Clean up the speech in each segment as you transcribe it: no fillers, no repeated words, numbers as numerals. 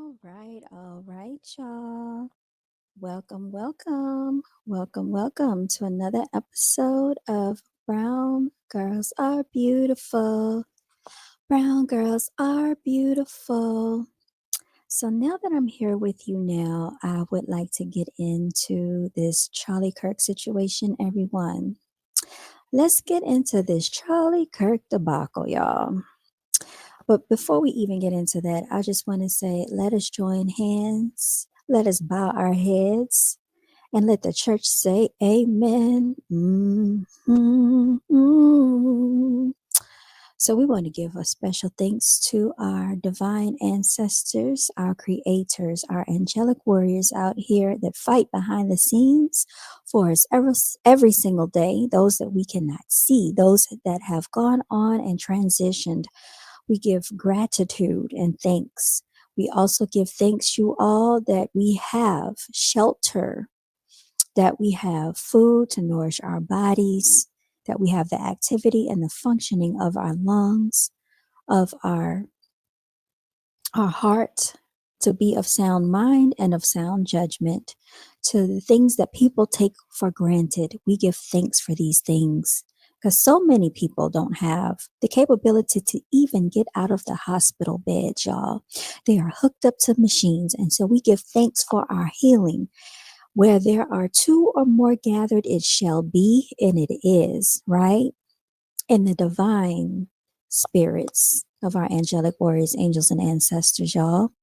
All right, y'all. Welcome to another episode of Brown Girls Are Beautiful. Brown Girls Are Beautiful. So now that I'm here with you now, I would like to get into this Charlie Kirk situation, everyone. Let's get into this Charlie Kirk debacle, y'all. But before we even get into that, I just want to say let us join hands, let us bow our heads, and let the church say amen. Mm. So we want to give a special thanks to our divine ancestors, our creators, our angelic warriors out here that fight behind the scenes for us every single day, those that we cannot see, those that have gone on and transitioned. We give gratitude and thanks. We also give thanks, you all, that we have shelter, that we have food to nourish our bodies, that we have the activity and the functioning of our lungs, of our heart, to be of sound mind and of sound judgment, to the things that people take for granted. We give thanks for these things because so many people don't have the capability to even get out of the hospital bed, y'all. They are hooked up to machines. And so we give thanks for our healing. Where there are two or more gathered, it shall be, and it is, right? In the divine spirits of our angelic warriors, angels, and ancestors, y'all.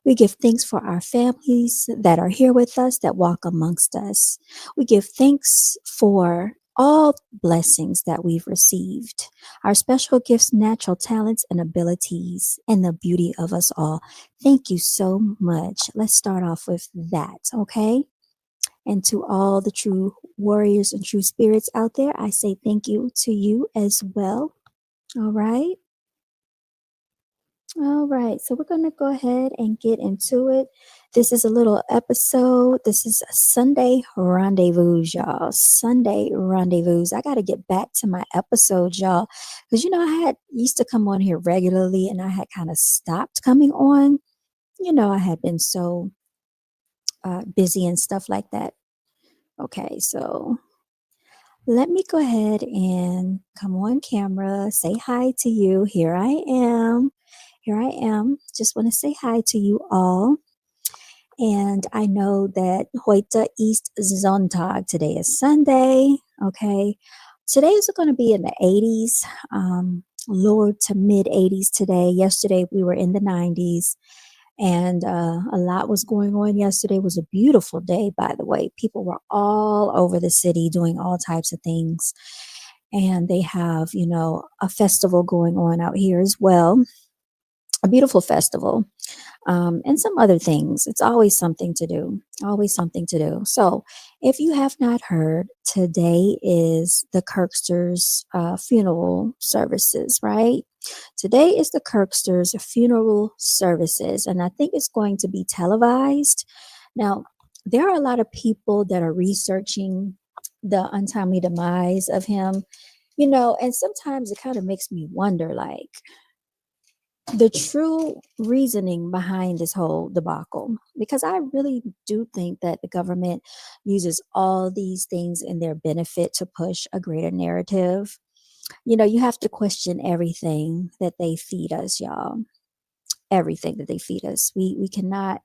We give thanks for our families that are here with us, that walk amongst us. We give thanks for all blessings that we've received, our special gifts, natural talents, and abilities, and the beauty of us all. Thank you so much. Let's start off with that, okay? And to all the true warriors and true spirits out there, I say thank you to you as well. All right. All right, so we're going to go ahead and get into it. This is a little episode. This is a Sunday rendezvous, y'all. Sunday rendezvous. I got to get back to my episodes, y'all, because I had used to come on here regularly, and I had kind of stopped coming on. I had been so busy and stuff like that. Okay, so let me go ahead and come on camera, say hi to you. Here I am. Here I am. Just want to say hi to you all. And I know that heute ist Sonntag. Today is Sunday. Okay. Today is going to be in the 80s, lower to mid 80s today. Yesterday we were in the 90s. And a lot was going on yesterday. It was a beautiful day, by the way. People were all over the city doing all types of things. And they have, a festival going on out here as well. A beautiful festival. And some other things. It's always something to do. Always something to do. So, if you have not heard, today is the Kirksters' funeral services, right? Today is the Kirksters' funeral services, and I think it's going to be televised. Now, there are a lot of people that are researching the untimely demise of him, and sometimes it kind of makes me wonder, like, the true reasoning behind this whole debacle, because I really do think that the government uses all these things in their benefit to push a greater narrative. You have to question everything that they feed us, y'all. Everything that they feed us. We cannot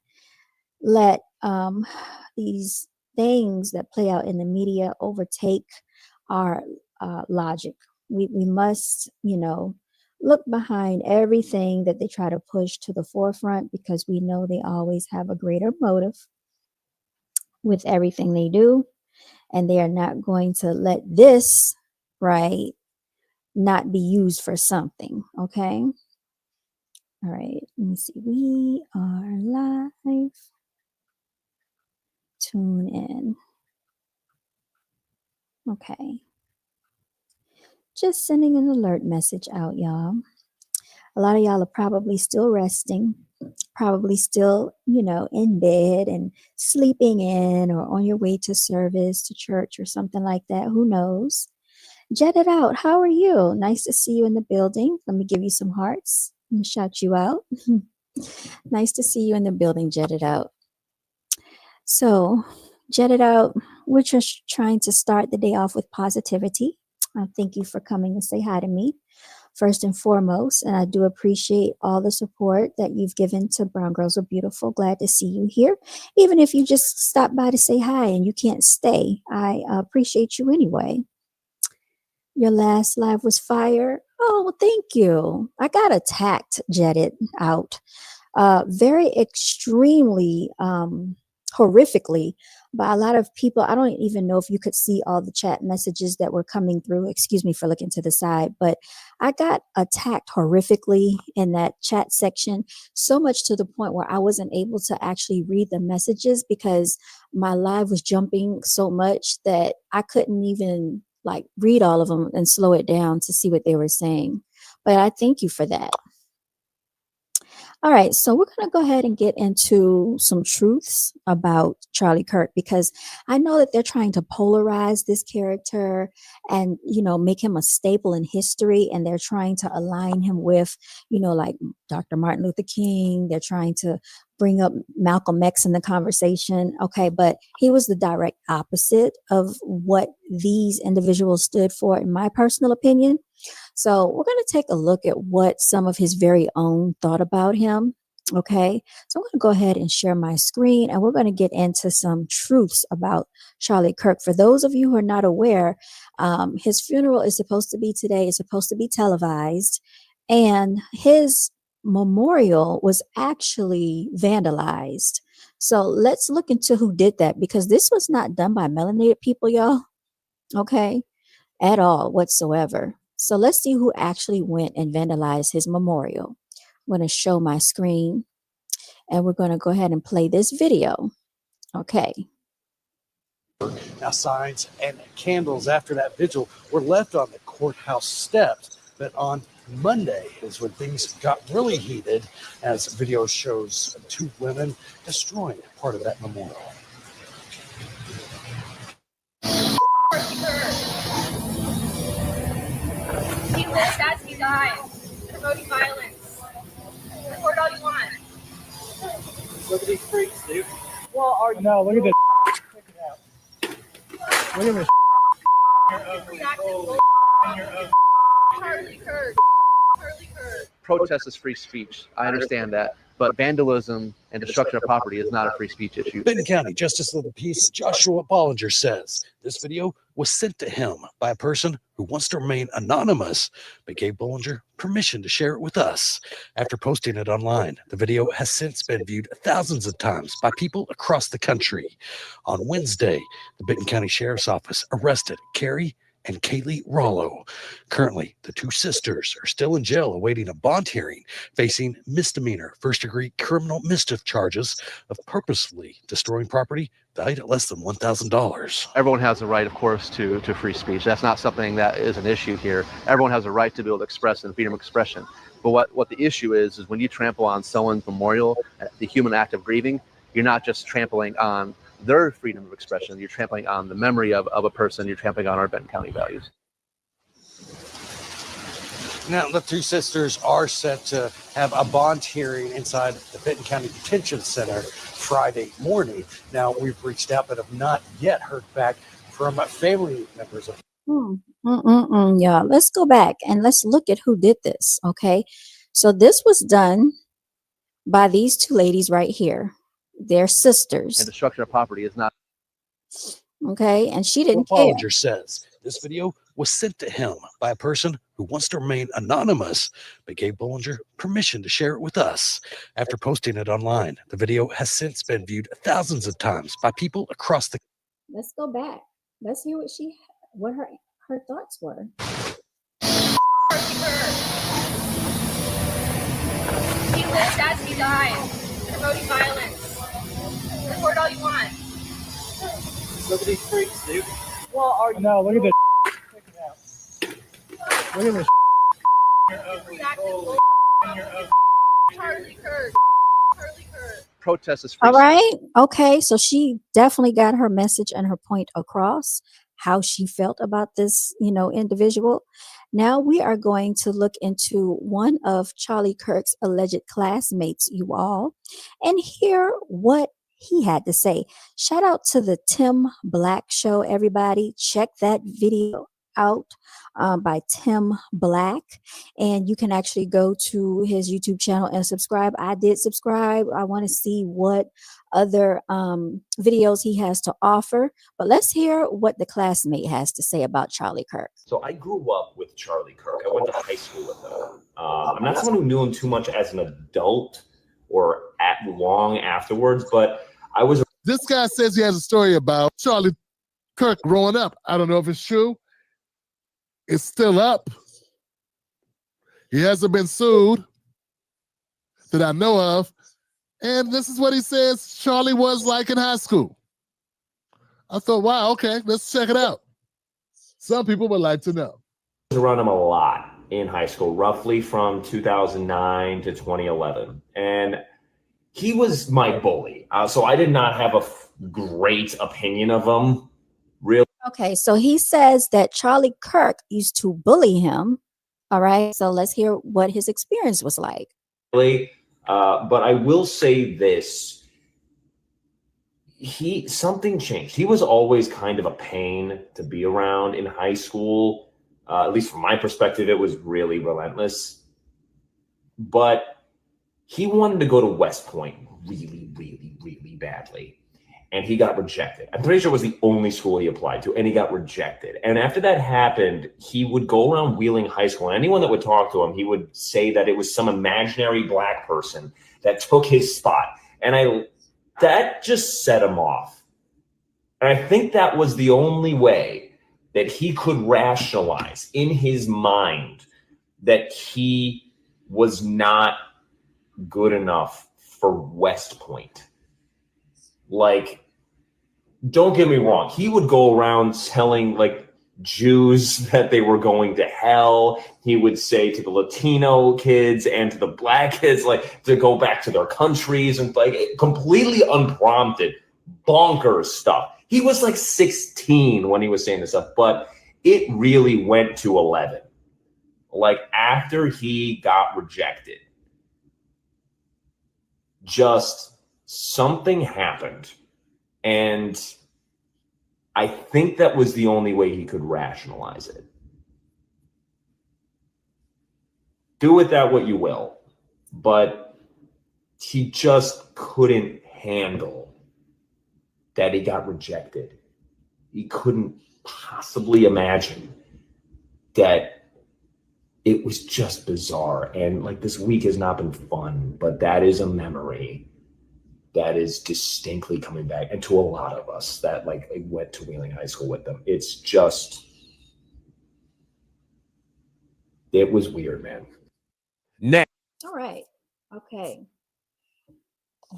let these things that play out in the media overtake our logic. We must, look behind everything that they try to push to the forefront, because we know they always have a greater motive with everything they do. And they are not going to let this, right, not be used for something. Okay. All right. Let me see. We are live. Tune in. Okay. Just sending an alert message out, y'all. A lot of y'all are probably still resting, probably still, in bed and sleeping in, or on your way to service, to church, or something like that. Who knows? Jet it out. How are you? Nice to see you in the building. Let me give you some hearts. Let me shout you out. Nice to see you in the building, Jetted Out. So, Jetted Out, we're just trying to start the day off with positivity. Thank you for coming to say hi to me, first and foremost. And I do appreciate all the support that you've given to Brown Girls Are Beautiful. Glad to see you here. Even if you just stop by to say hi and you can't stay, I appreciate you anyway. Your last live was fire. Oh, well, thank you. I got attacked, Jetted Out. Very extremely horrifically by a lot of people. I don't even know if you could see all the chat messages that were coming through. Excuse me for looking to the side, but I got attacked horrifically in that chat section, so much to the point where I wasn't able to actually read the messages because my live was jumping so much that I couldn't even like read all of them and slow it down to see what they were saying. But I thank you for that. All right, so we're going to go ahead and get into some truths about Charlie Kirk because I know that they're trying to polarize this character and, make him a staple in history. And they're trying to align him with, like Dr. Martin Luther King. They're trying to bring up Malcolm X in the conversation. Okay, but he was the direct opposite of what these individuals stood for, in my personal opinion. So we're going to take a look at what some of his very own thought about him. Okay, so I'm going to go ahead and share my screen and we're going to get into some truths about Charlie Kirk. For those of you who are not aware, his funeral is supposed to be today. It's supposed to be televised, and his memorial was actually vandalized. So let's look into who did that, because this was not done by melanated people, y'all. Okay, at all whatsoever. So let's see who actually went and vandalized his memorial. I'm going to show my screen and we're going to go ahead and play this video. Okay. Now, signs and candles after that vigil were left on the courthouse steps, but on Monday is when things got really heated, as video shows two women destroying part of that memorial. He lives as he died, promoting violence. Record all you want. Look at these freaks, dude. Well, are you? No, look at this. Check it out. Look at this. Charlie Kirk. Charlie Kirk. Protest is free speech. I understand that. But vandalism and destruction of property is not a free speech issue. Benton County Justice of the Peace Joshua Bollinger says this video was sent to him by a person who wants to remain anonymous, but gave Bollinger permission to share it with us. After posting it online, the video has since been viewed thousands of times by people across the country. On Wednesday, the Benton County Sheriff's Office arrested Carrie and Kaylee Rollo. Currently, the two sisters are still in jail awaiting a bond hearing, facing misdemeanor first-degree criminal mischief charges of purposefully destroying property valued at less than $1,000. Everyone has a right, of course, to free speech. That's not something that is an issue here. Everyone has a right to be able to express and freedom of expression. But what the issue is when you trample on someone's memorial, the human act of grieving, you're not just trampling on their freedom of expression, you're trampling on the memory of a person, you're trampling on our Benton County values. Now, the two sisters are set to have a bond hearing inside the Benton County Detention Center Friday morning. Now, we've reached out but have not yet heard back from family members of. Yeah, let's go back and let's look at who did this. Okay, so this was done by these two ladies right here. They're sisters. And destruction of property is not. Okay, and she didn't care. Bollinger says this video was sent to him by a person who wants to remain anonymous, but gave Bollinger permission to share it with us. After posting it online, the video has since been viewed thousands of times by people across the. Let's go back. Let's hear what her thoughts were. He lives as he died, promoting violence. Record all you want. Look at these freaks, dude. Well, are you? No, look at this. Check it out. Look at this. Charlie Kirk. Charlie Kirk. Protest is free All right. Okay. So she definitely got her message and her point across. how she felt about this, individual. Now we are going to look into one of Charlie Kirk's alleged classmates, you all, and hear what he had to say. Shout out to the Tim Black Show, everybody. Check that video out by Tim Black. And you can actually go to his YouTube channel and subscribe. I did subscribe. I want to see what other videos he has to offer. But let's hear what the classmate has to say about Charlie Kirk. So I grew up with Charlie Kirk. I went to high school with him. I'm not someone who knew him too much as an adult or long afterwards, but I was. This guy says he has a story about Charlie Kirk growing up. I don't know if it's true. It's still up. He hasn't been sued that I know of. And this is what he says Charlie was like in high school. I thought, wow, okay, let's check it out. Some people would like to know. I was around him a lot in high school, roughly from 2009 to 2011. And he was my bully. So I did not have a great opinion of him, really. Okay, so he says that Charlie Kirk used to bully him. All right, so let's hear what his experience was like. Really, but I will say this. Something changed. He was always kind of a pain to be around in high school. At least from my perspective, it was really relentless. But he wanted to go to West Point really, really, really badly. And he got rejected. I'm pretty sure it was the only school he applied to, and he got rejected. And after that happened, he would go around Wheeling High School. And anyone that would talk to him, he would say that it was some imaginary black person that took his spot. And that just set him off. And I think that was the only way that he could rationalize in his mind that he was not good enough for West Point. Like, don't get me wrong. He would go around telling like Jews that they were going to hell. He would say to the Latino kids and to the black kids, like, to go back to their countries, and like completely unprompted, bonkers stuff. He was like 16 when he was saying this stuff, but it really went to 11. Like after he got rejected, just something happened, and I think that was the only way he could rationalize it. Do with that what you will, but he just couldn't handle that he got rejected. He couldn't possibly imagine that it was just bizarre. And like this week has not been fun, but that is a memory that is distinctly coming back. And to a lot of us that like went to Wheeling High School with them, it's just, it was weird, man. All right. Okay.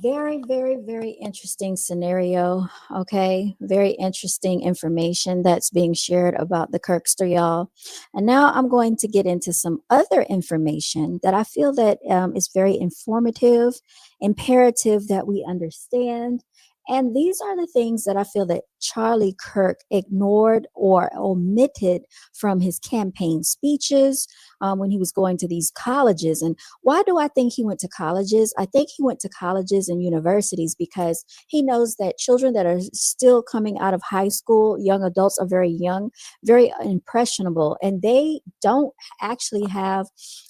Very, very, very interesting scenario. Okay. Very interesting information that's being shared about the Kirkster, y'all. And now I'm going to get into some other information that I feel that is very informative, imperative that we understand. And these are the things that I feel that Charlie Kirk ignored or omitted from his campaign speeches when he was going to these colleges. And why do I think he went to colleges? I think he went to colleges and universities because he knows that children that are still coming out of high school, young adults, are very young, very impressionable, and they don't actually have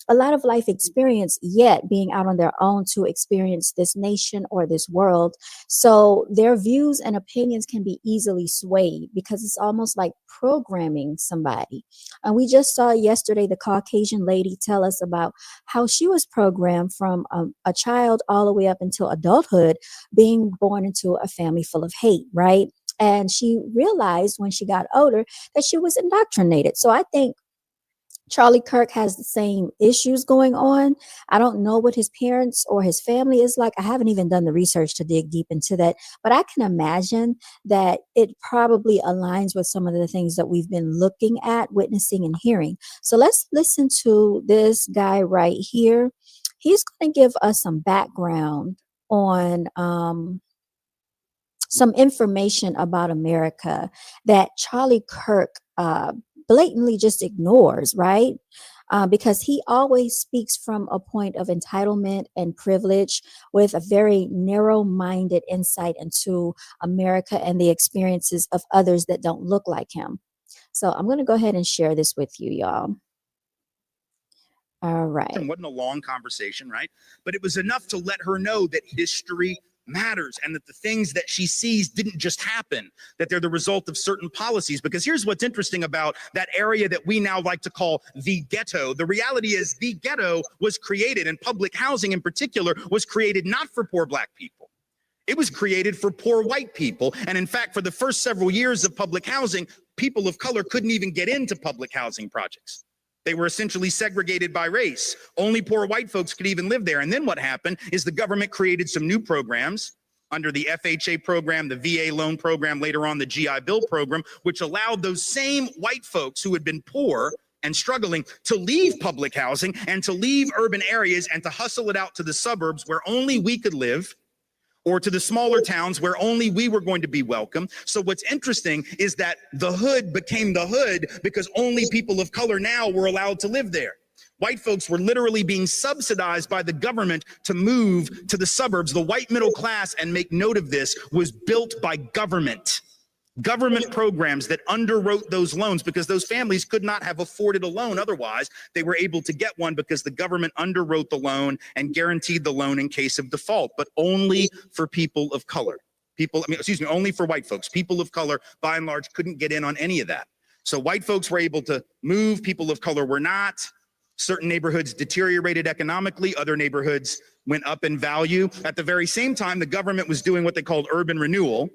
a lot of life experience yet being out on their own to experience this nation or this world. So their views and opinions can be easily swayed because it's almost like programming somebody. And we just saw yesterday the Caucasian lady tell us about how she was programmed from a child all the way up until adulthood, being born into a family full of hate, right? And she realized when she got older that she was indoctrinated. So I think Charlie Kirk has the same issues going on. I don't know what his parents or his family is like. I haven't even done the research to dig deep into that, but I can imagine that it probably aligns with some of the things that we've been looking at, witnessing, and hearing. So let's listen to this guy right here. He's going to give us some background on some information about America that Charlie Kirk blatantly just ignores, right? Because he always speaks from a point of entitlement and privilege with a very narrow-minded insight into America and the experiences of others that don't look like him. So I'm going to go ahead and share this with you, y'all. All right. It wasn't a long conversation, right? But it was enough to let her know that history matters and that the things that she sees didn't just happen, that they're the result of certain policies. Because here's what's interesting about that area that we now like to call the ghetto. The reality is the ghetto was created, and public housing in particular was created not for poor Black people. It was created for poor white people. And in fact, for the first several years of public housing, people of color couldn't even get into public housing projects. They were essentially segregated by race. Only poor white folks could even live there. And then what happened is the government created some new programs under the FHA program, the VA loan program, later on the GI Bill program, which allowed those same white folks who had been poor and struggling to leave public housing and to leave urban areas and to hustle it out to the suburbs where only we could live, or to the smaller towns where only we were going to be welcome. So what's interesting is that the hood became the hood because only people of color now were allowed to live there. White folks were literally being subsidized by the government to move to the suburbs. The white middle class, and make note of this, was built by government programs that underwrote those loans because those families could not have afforded a loan otherwise. They were able to get one because the government underwrote the loan and guaranteed the loan in case of default, but only for people of color. Only for white folks. People of color, by and large, couldn't get in on any of that. So white folks were able to move, people of color were not. Certain neighborhoods deteriorated economically, other neighborhoods went up in value. At the very same time, the government was doing what they called urban renewal,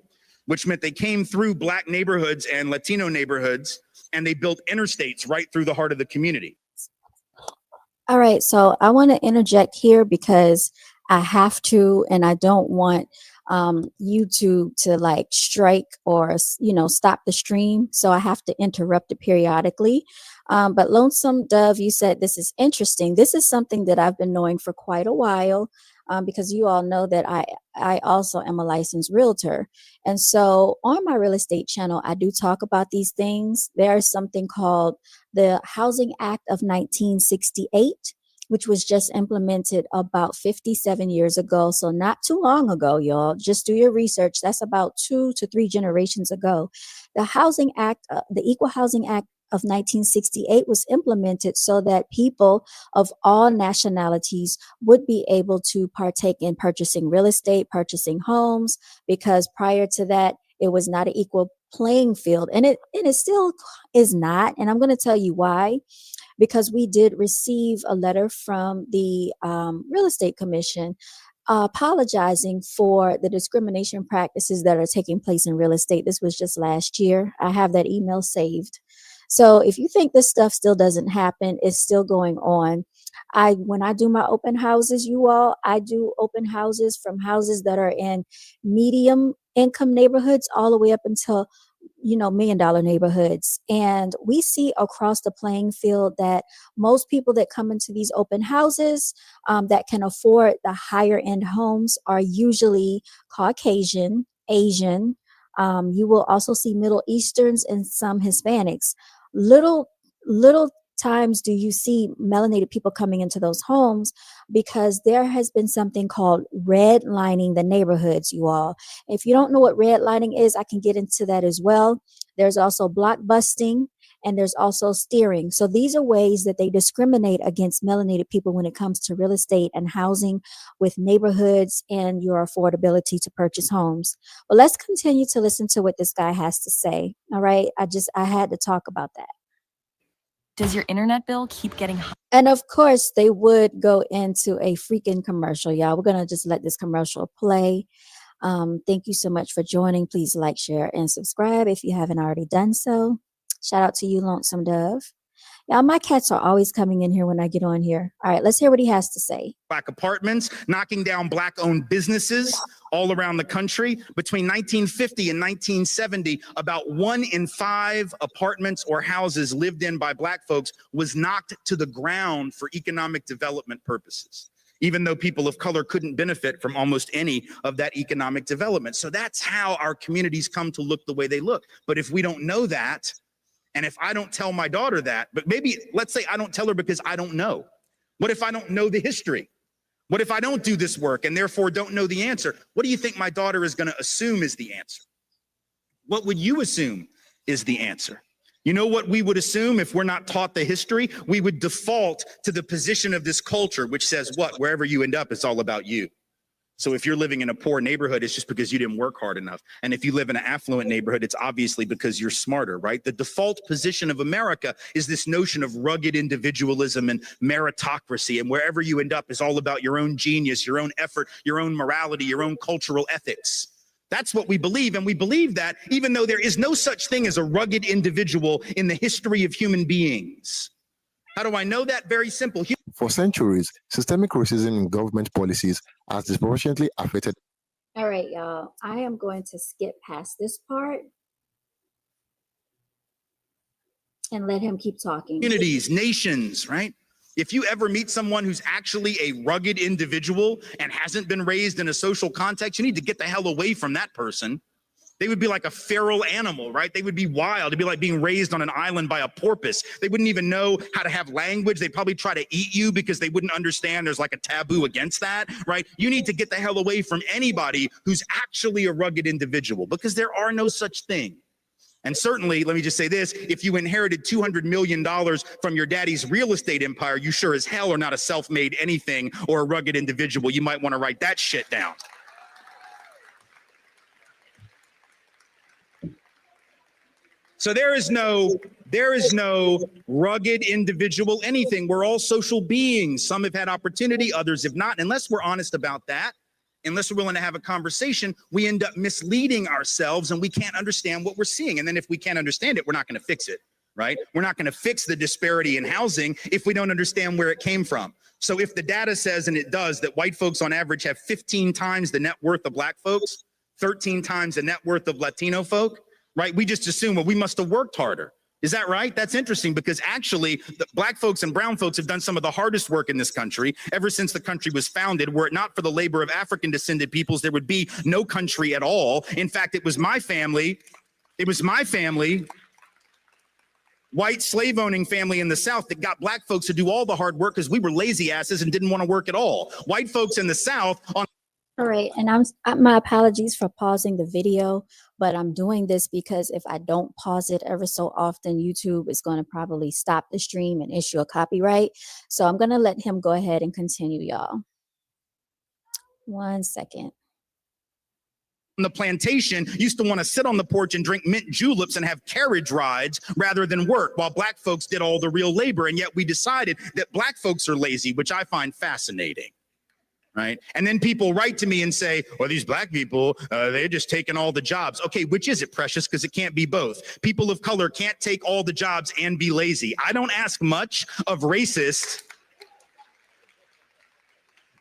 which meant they came through Black neighborhoods and Latino neighborhoods, and they built interstates right through the heart of the community. All right, so I want to interject here because I have to, and I don't want YouTube to like strike or, stop the stream. So I have to interrupt it periodically. But Lonesome Dove, you said this is interesting. This is something that I've been knowing for quite a while. Because you all know that I also am a licensed realtor. And so on my real estate channel, I do talk about these things. There's something called the Housing Act of 1968, which was just implemented about 57 years ago. So not too long ago, y'all. Just do your research. That's about 2 to 3 generations ago. The Housing Act, the Equal Housing Act of 1968 was implemented so that people of all nationalities would be able to partake in purchasing real estate, purchasing homes, because prior to that, it was not an equal playing field. And it still is not. And I'm going to tell you why. Because we did receive a letter from the Real Estate Commission apologizing for the discrimination practices that are taking place in real estate. This was just last year. I have that email saved. So if you think this stuff still doesn't happen, it's still going on. When I do my open houses, you all, I do open houses from houses that are in medium income neighborhoods all the way up until, $1 million neighborhoods. And we see across the playing field that most people that come into these open houses that can afford the higher end homes are usually Caucasian, Asian. You will also see Middle Easterns and some Hispanics. Little times do you see melanated people coming into those homes because there has been something called redlining the neighborhoods, you all. If you don't know what redlining is, I can get into that as well. There's also block busting and there's also steering. So these are ways that they discriminate against melanated people when it comes to real estate and housing with neighborhoods and your affordability to purchase homes. But let's continue to listen to what this guy has to say. All right. I had to talk about that. Does your internet bill keep getting high? And of course, they would go into a freaking commercial, y'all. We're going to just let this commercial play. Thank you so much for joining. Please like, share, and subscribe if you haven't already done so. Shout out to you, Lonesome Dove. Y'all, my cats are always coming in here when I get on here. All right, let's hear what he has to say. Black apartments, knocking down Black-owned businesses all around the country. Between 1950 and 1970, about 1 in 5 apartments or houses lived in by Black folks was knocked to the ground for economic development purposes. even though people of color couldn't benefit from almost any of that economic development. So that's how our communities come to look the way they look. But if we don't know that, and if I don't tell my daughter that, but maybe let's say I don't tell her because I don't know. What if I don't know the history? What if I don't do this work and therefore don't know the answer? What do you think my daughter is going to assume is the answer? What would you assume is the answer? You know what we would assume if we're not taught the history? We would default to the position of this culture, which says what? Wherever you end up, it's all about you. So if you're living in a poor neighborhood, it's just because you didn't work hard enough. And if you live in an affluent neighborhood, it's obviously because you're smarter, right? The default position of America is this notion of rugged individualism and meritocracy. And wherever you end up is all about your own genius, your own effort, your own morality, your own cultural ethics. That's what we believe. And we believe that even though there is no such thing as a rugged individual in the history of human beings. How do I know that? Very simple. For centuries, systemic racism in government policies has disproportionately affected. All right, y'all. I am going to skip past this part and let him keep talking. Communities, nations, right? If you ever meet someone who's actually a rugged individual and hasn't been raised in a social context, you need to get the hell away from that person. They would be like a feral animal, right? They would be wild. It'd be like being raised on an island by a porpoise. They wouldn't even know how to have language. They'd probably try to eat you because they wouldn't understand there's like a taboo against that, right? You need to get the hell away from anybody who's actually a rugged individual because there are no such thing. And certainly, let me just say this, if you inherited $200 million from your daddy's real estate empire, you sure as hell are not a self-made anything or a rugged individual. You might want to write that shit down. So there is no rugged individual anything. We're all social beings. Some have had opportunity, others have not. Unless we're honest about that, unless we're willing to have a conversation, we end up misleading ourselves and we can't understand what we're seeing. And then if we can't understand it, we're not going to fix it, right? We're not going to fix the disparity in housing if we don't understand where it came from. So if the data says, and it does, that white folks on average have 15 times the net worth of black folks, 13 times the net worth of Latino folk, right? We just assume, well, we must have worked harder. Is that right? That's interesting because actually the black folks and brown folks have done some of the hardest work in this country ever since the country was founded. Were it not for the labor of African descended peoples, there would be no country at all. In fact, it was my family, white slave owning family in the South that got black folks to do all the hard work because we were lazy asses and didn't want to work at all. White folks in the South on All right, and my apologies for pausing the video, but I'm doing this because if I don't pause it ever so often, YouTube is going to probably stop the stream and issue a copyright. So I'm going to let him go ahead and continue, y'all. 1 second. the plantation used to want to sit on the porch and drink mint juleps and have carriage rides rather than work, while black folks did all the real labor. And yet we decided that black folks are lazy, which I find fascinating. Right. And then people write to me and say, well, these black people, they're just taking all the jobs. OK, which is it, Precious? Because it can't be both. People of color can't take all the jobs and be lazy. I don't ask much of racists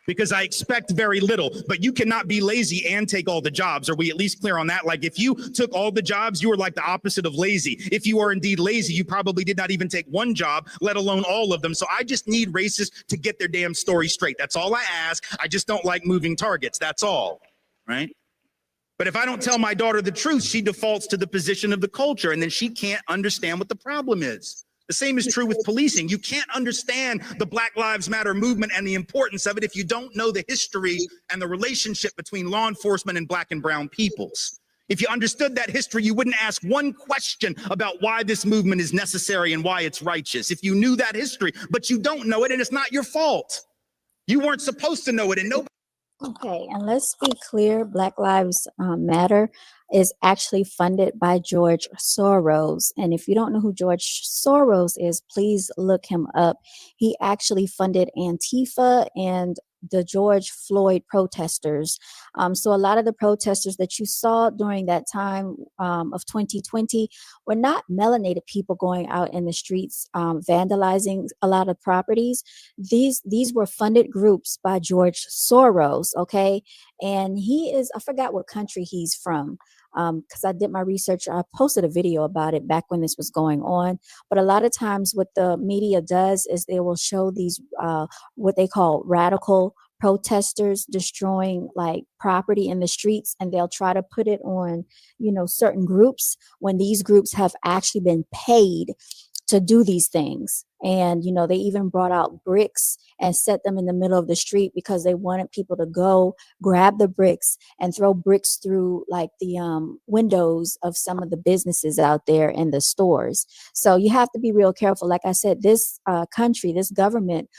because I expect very little, but you cannot be lazy and take all the jobs. Are we at least clear on that? Like if you took all the jobs, you were like the opposite of lazy. If you are indeed lazy, you probably did not even take one job, let alone all of them. So I just need racists to get their damn story straight. That's all I ask. I just don't like moving targets. That's all, right? But if I don't tell my daughter the truth, she defaults to the position of the culture, and then she can't understand what the problem is. The same is true with policing. You can't understand the Black Lives Matter movement and the importance of it if you don't know the history and the relationship between law enforcement and black and brown peoples. If you understood that history, you wouldn't ask one question about why this movement is necessary and why it's righteous. If you knew that history, but you don't know it, and it's not your fault. You weren't supposed to know it, and nobody. Okay, and let's be clear, Black Lives Matter is actually funded by George Soros. And if you don't know who George Soros is, please look him up. He actually funded Antifa and the George Floyd protesters. So a lot of the protesters that you saw during that time of 2020 were not melanated people going out in the streets vandalizing a lot of properties. These were funded groups by George Soros, okay? And he is, I forgot what country he's from, because I did my research. I posted a video about it back when this was going on. But a lot of times what the media does is they will show these what they call radical protesters destroying like property in the streets, and they'll try to put it on, certain groups when these groups have actually been paid to do these things. And, they even brought out bricks and set them in the middle of the street because they wanted people to go grab the bricks and throw bricks through like the windows of some of the businesses out there in the stores. So you have to be real careful. Like I said, this country, this government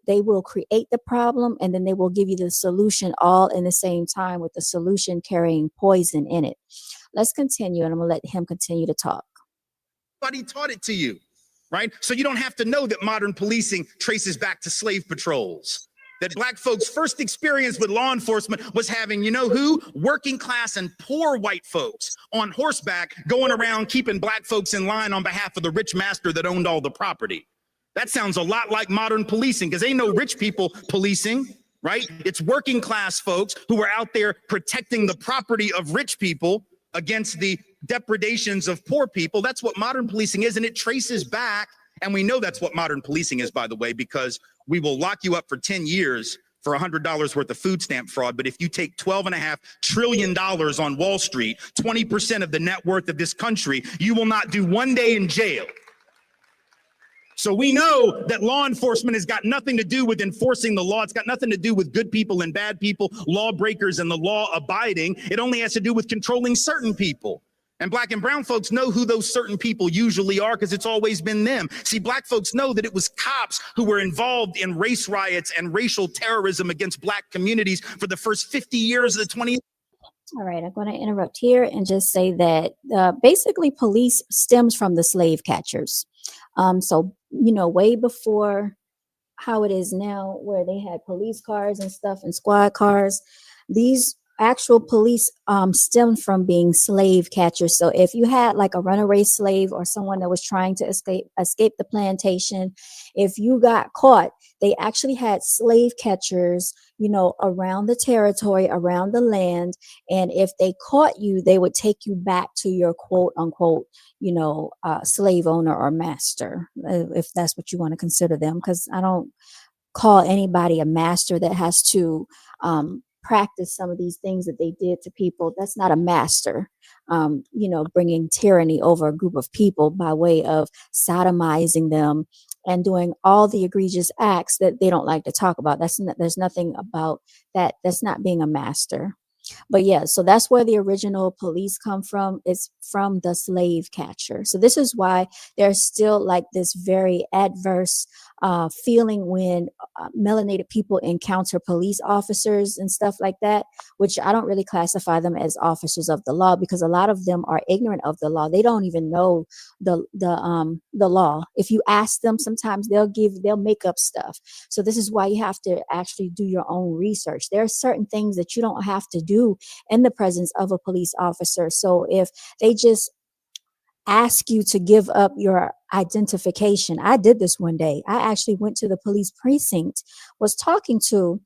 they will create the problem, and then they will give you the solution all in the same time, with the solution carrying poison in it. Let's continue, and I'm gonna let him continue to talk. Nobody taught it to you, right? So you don't have to know that modern policing traces back to slave patrols. That black folks' first experience with law enforcement was having, working class and poor white folks on horseback going around keeping black folks in line on behalf of the rich master that owned all the property. That sounds a lot like modern policing, because ain't no rich people policing, right? It's working class folks who are out there protecting the property of rich people against the depredations of poor people. That's what modern policing is, and it traces back. And we know that's what modern policing is, by the way, because we will lock you up for 10 years for $100 worth of food stamp fraud. But if you take $12.5 trillion on Wall Street, 20% of the net worth of this country, you will not do 1 day in jail. So we know that law enforcement has got nothing to do with enforcing the law. It's got nothing to do with good people and bad people, lawbreakers and the law abiding. It only has to do with controlling certain people. And black and brown folks know who those certain people usually are, because it's always been them. See, black folks know that it was cops who were involved in race riots and racial terrorism against black communities for the first 50 years of the 20th. All right, I'm going to interrupt here and just say that basically police stems from the slave catchers. So, way before how it is now, where they had police cars and stuff and squad cars, these actual police stemmed from being slave catchers. So if you had like a runaway slave or someone that was trying to escape the plantation, if you got caught, they actually had slave catchers, around the territory, around the land. And if they caught you, they would take you back to your quote unquote, slave owner or master, if that's what you want to consider them. Because I don't call anybody a master that has to practice some of these things that they did to people. That's not a master, bringing tyranny over a group of people by way of sodomizing them and doing all the egregious acts that they don't like to talk about. There's nothing about that. That's not being a master. But yeah, so that's where the original police come from. It's from the slave catcher. So this is why there's still like this very adverse feeling when melanated people encounter police officers and stuff like that, which I don't really classify them as officers of the law, because a lot of them are ignorant of the law. They don't even know the law. If you ask them, sometimes they'll make up stuff. So this is why you have to actually do your own research. There are certain things that you don't have to do in the presence of a police officer. So if they just ask you to give up your identification. I did this one day. I actually went to the police precinct, was talking to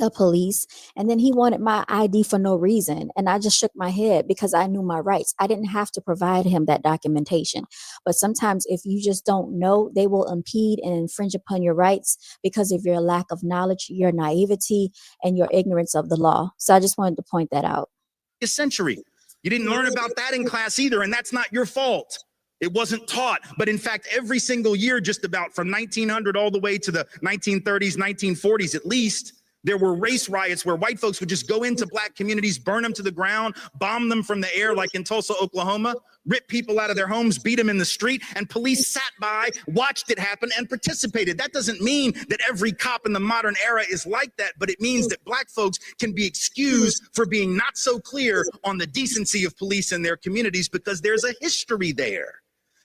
a police, and then he wanted my ID for no reason. And I just shook my head because I knew my rights. I didn't have to provide him that documentation. But sometimes if you just don't know, they will impede and infringe upon your rights because of your lack of knowledge, your naivety, and your ignorance of the law. So I just wanted to point that out. A century. You didn't learn about that in class either, and that's not your fault. It wasn't taught. But in fact, every single year, just about from 1900 all the way to the 1930s, 1940s at least, there were race riots where white folks would just go into black communities, burn them to the ground, bomb them from the air, like in Tulsa, Oklahoma, rip people out of their homes, beat them in the street, and police sat by, watched it happen, and participated. That doesn't mean that every cop in the modern era is like that, but it means that black folks can be excused for being not so clear on the decency of police in their communities because there's a history there.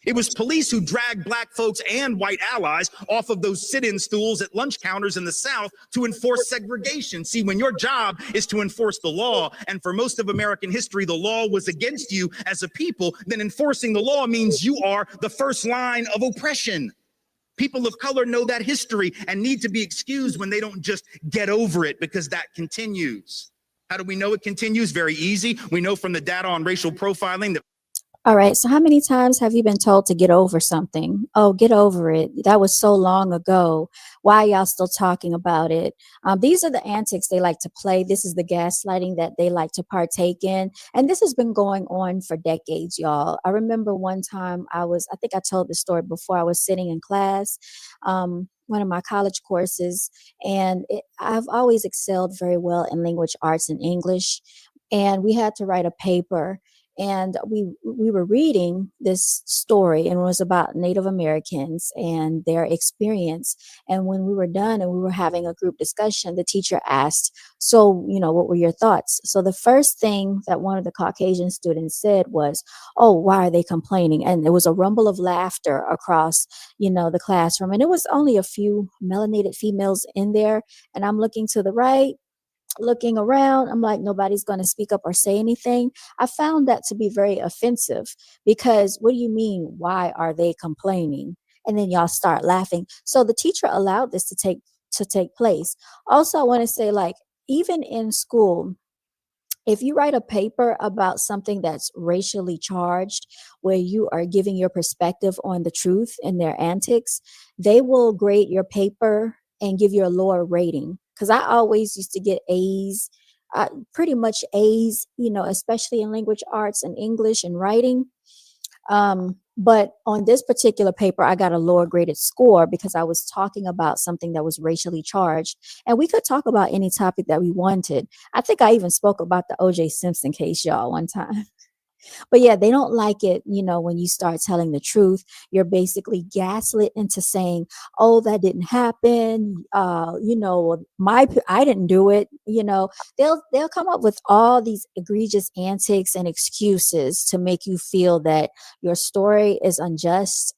It was police who dragged black folks and white allies off of those sit-in stools at lunch counters in the South to enforce segregation. See, when your job is to enforce the law, and for most of American history, the law was against you as a people, then enforcing the law means you are the first line of oppression. People of color know that history and need to be excused when they don't just get over it, because that continues. How do we know it continues? Very easy. We know from the data on racial profiling that All right. So, how many times have you been told to get over something? Oh, get over it. That was so long ago. Why are y'all still talking about it? These are the antics they like to play. This is the gaslighting that they like to partake in. And this has been going on for decades, y'all. I remember one time I think I told the story before, I was sitting in class, one of my college courses, and I've always excelled very well in language arts and English. And we had to write a paper, and we were reading this story, and it was about Native Americans and their experience. And when we were done and we were having a group discussion, the teacher asked, so, what were your thoughts? So the first thing that one of the Caucasian students said was, oh, why are they complaining? And there was a rumble of laughter across, the classroom, and it was only a few melanated females in there. And I'm looking to the right, looking around. I'm like, nobody's going to speak up or say anything. I found that to be very offensive, because what do you mean, why are they complaining? And then y'all start laughing. So the teacher allowed this to take place. Also, I want to say, like, even in school, if you write a paper about something that's racially charged, where you are giving your perspective on the truth and their antics, they will grade your paper and give you a lower rating. Because I always used to get A's, pretty much A's, especially in language arts and English and writing. But on this particular paper, I got a lower graded score because I was talking about something that was racially charged. And we could talk about any topic that we wanted. I think I even spoke about the O.J. Simpson case, y'all, one time. But yeah, they don't like it, when you start telling the truth. You're basically gaslit into saying, oh, that didn't happen. I didn't do it. They'll come up with all these egregious antics and excuses to make you feel that your story is unjust.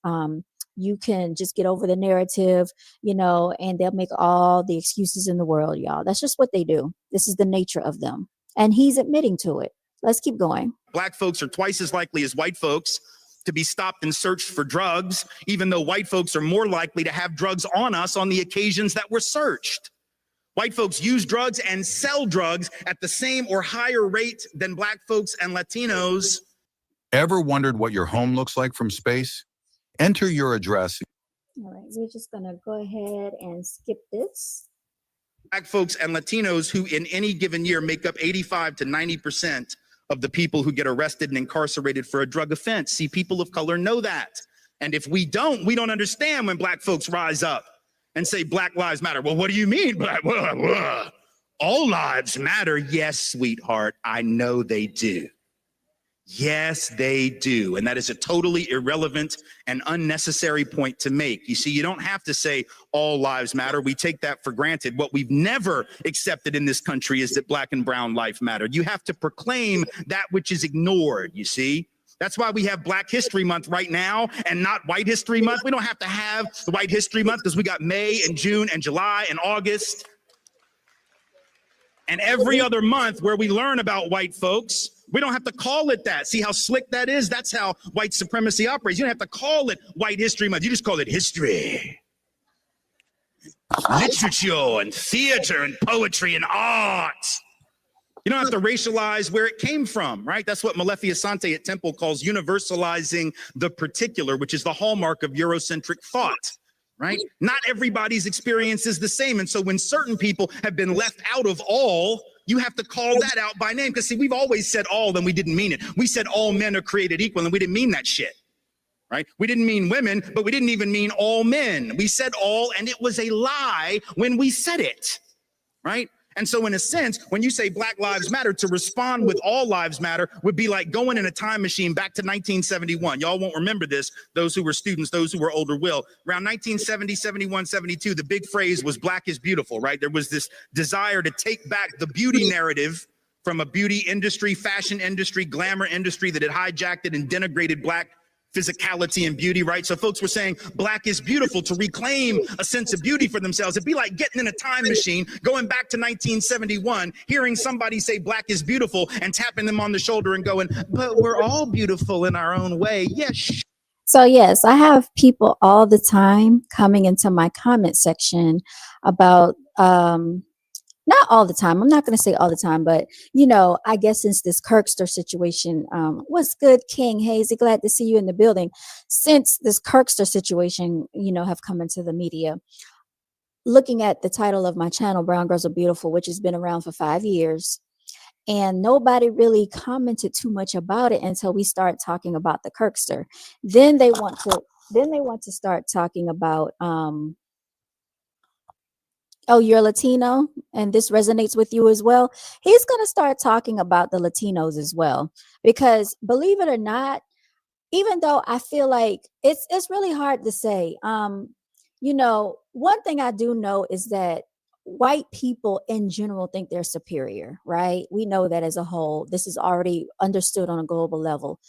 You can just get over the narrative, and they'll make all the excuses in the world, y'all. That's just what they do. This is the nature of them. And he's admitting to it. Let's keep going. Black folks are twice as likely as white folks to be stopped and searched for drugs, even though white folks are more likely to have drugs on us on the occasions that we're searched. White folks use drugs and sell drugs at the same or higher rate than black folks and Latinos. Ever wondered what your home looks like from space? Enter your address. All right, so we're just going to go ahead and skip this. Black folks and Latinos, who in any given year make up 85 to 90% of the people who get arrested and incarcerated for a drug offense. See, people of color know that. And if we don't understand when black folks rise up and say Black Lives Matter. Well, what do you mean? All lives matter. Yes, sweetheart, I know they do. Yes, they do. And that is a totally irrelevant and unnecessary point to make. You see, you don't have to say all lives matter. We take that for granted. What we've never accepted in this country is that black and brown life matter. You have to proclaim that which is ignored, you see. That's why we have Black History Month right now and not White History Month. We don't have to have the White History Month because we got May and June and July and August. And every other month where we learn about white folks, we don't have to call it that. See how slick that is? That's how white supremacy operates. You don't have to call it White History Month. You just call it history, literature, and theater, and poetry, and art. You don't have to racialize where it came from, right? That's what Malefi Asante at Temple calls universalizing the particular, which is the hallmark of Eurocentric thought. Right? Not everybody's experience is the same. And so when certain people have been left out of all, you have to call that out by name. Because see, we've always said all, then we didn't mean it. We said all men are created equal, and we didn't mean that shit. Right? We didn't mean women, but we didn't even mean all men. We said all, and it was a lie when we said it. Right? And so in a sense, when you say Black Lives Matter, to respond with all lives matter would be like going in a time machine back to 1971. Y'all won't remember this. Those who were students, those who were older will. Around 1970, 71, 72, the big phrase was Black is beautiful, right? There was this desire to take back the beauty narrative from a beauty industry, fashion industry, glamour industry that had hijacked it and denigrated Black physicality and beauty, right? So folks were saying Black is beautiful to reclaim a sense of beauty for themselves. It'd be like getting in a time machine, going back to 1971, hearing somebody say Black is beautiful and tapping them on the shoulder and going, but we're all beautiful in our own way. Yes. So yes, I have people all the time coming into my comment section about, not all the time. I'm not going to say all the time, but I guess since this Kirkster situation, what's good, King Hazy? Glad to see you in the building. Since this Kirkster situation, have come into the media, looking at the title of my channel, Brown Girls Are Beautiful, which has been around for 5 years, and nobody really commented too much about it until we start talking about the Kirkster. Then they want to start talking about oh, you're Latino and this resonates with you as well. He's going to start talking about the Latinos as well, because believe it or not, even though I feel like it's really hard to say, one thing I do know is that white people in general think they're superior, right? We know that as a whole. This is already understood on a global level.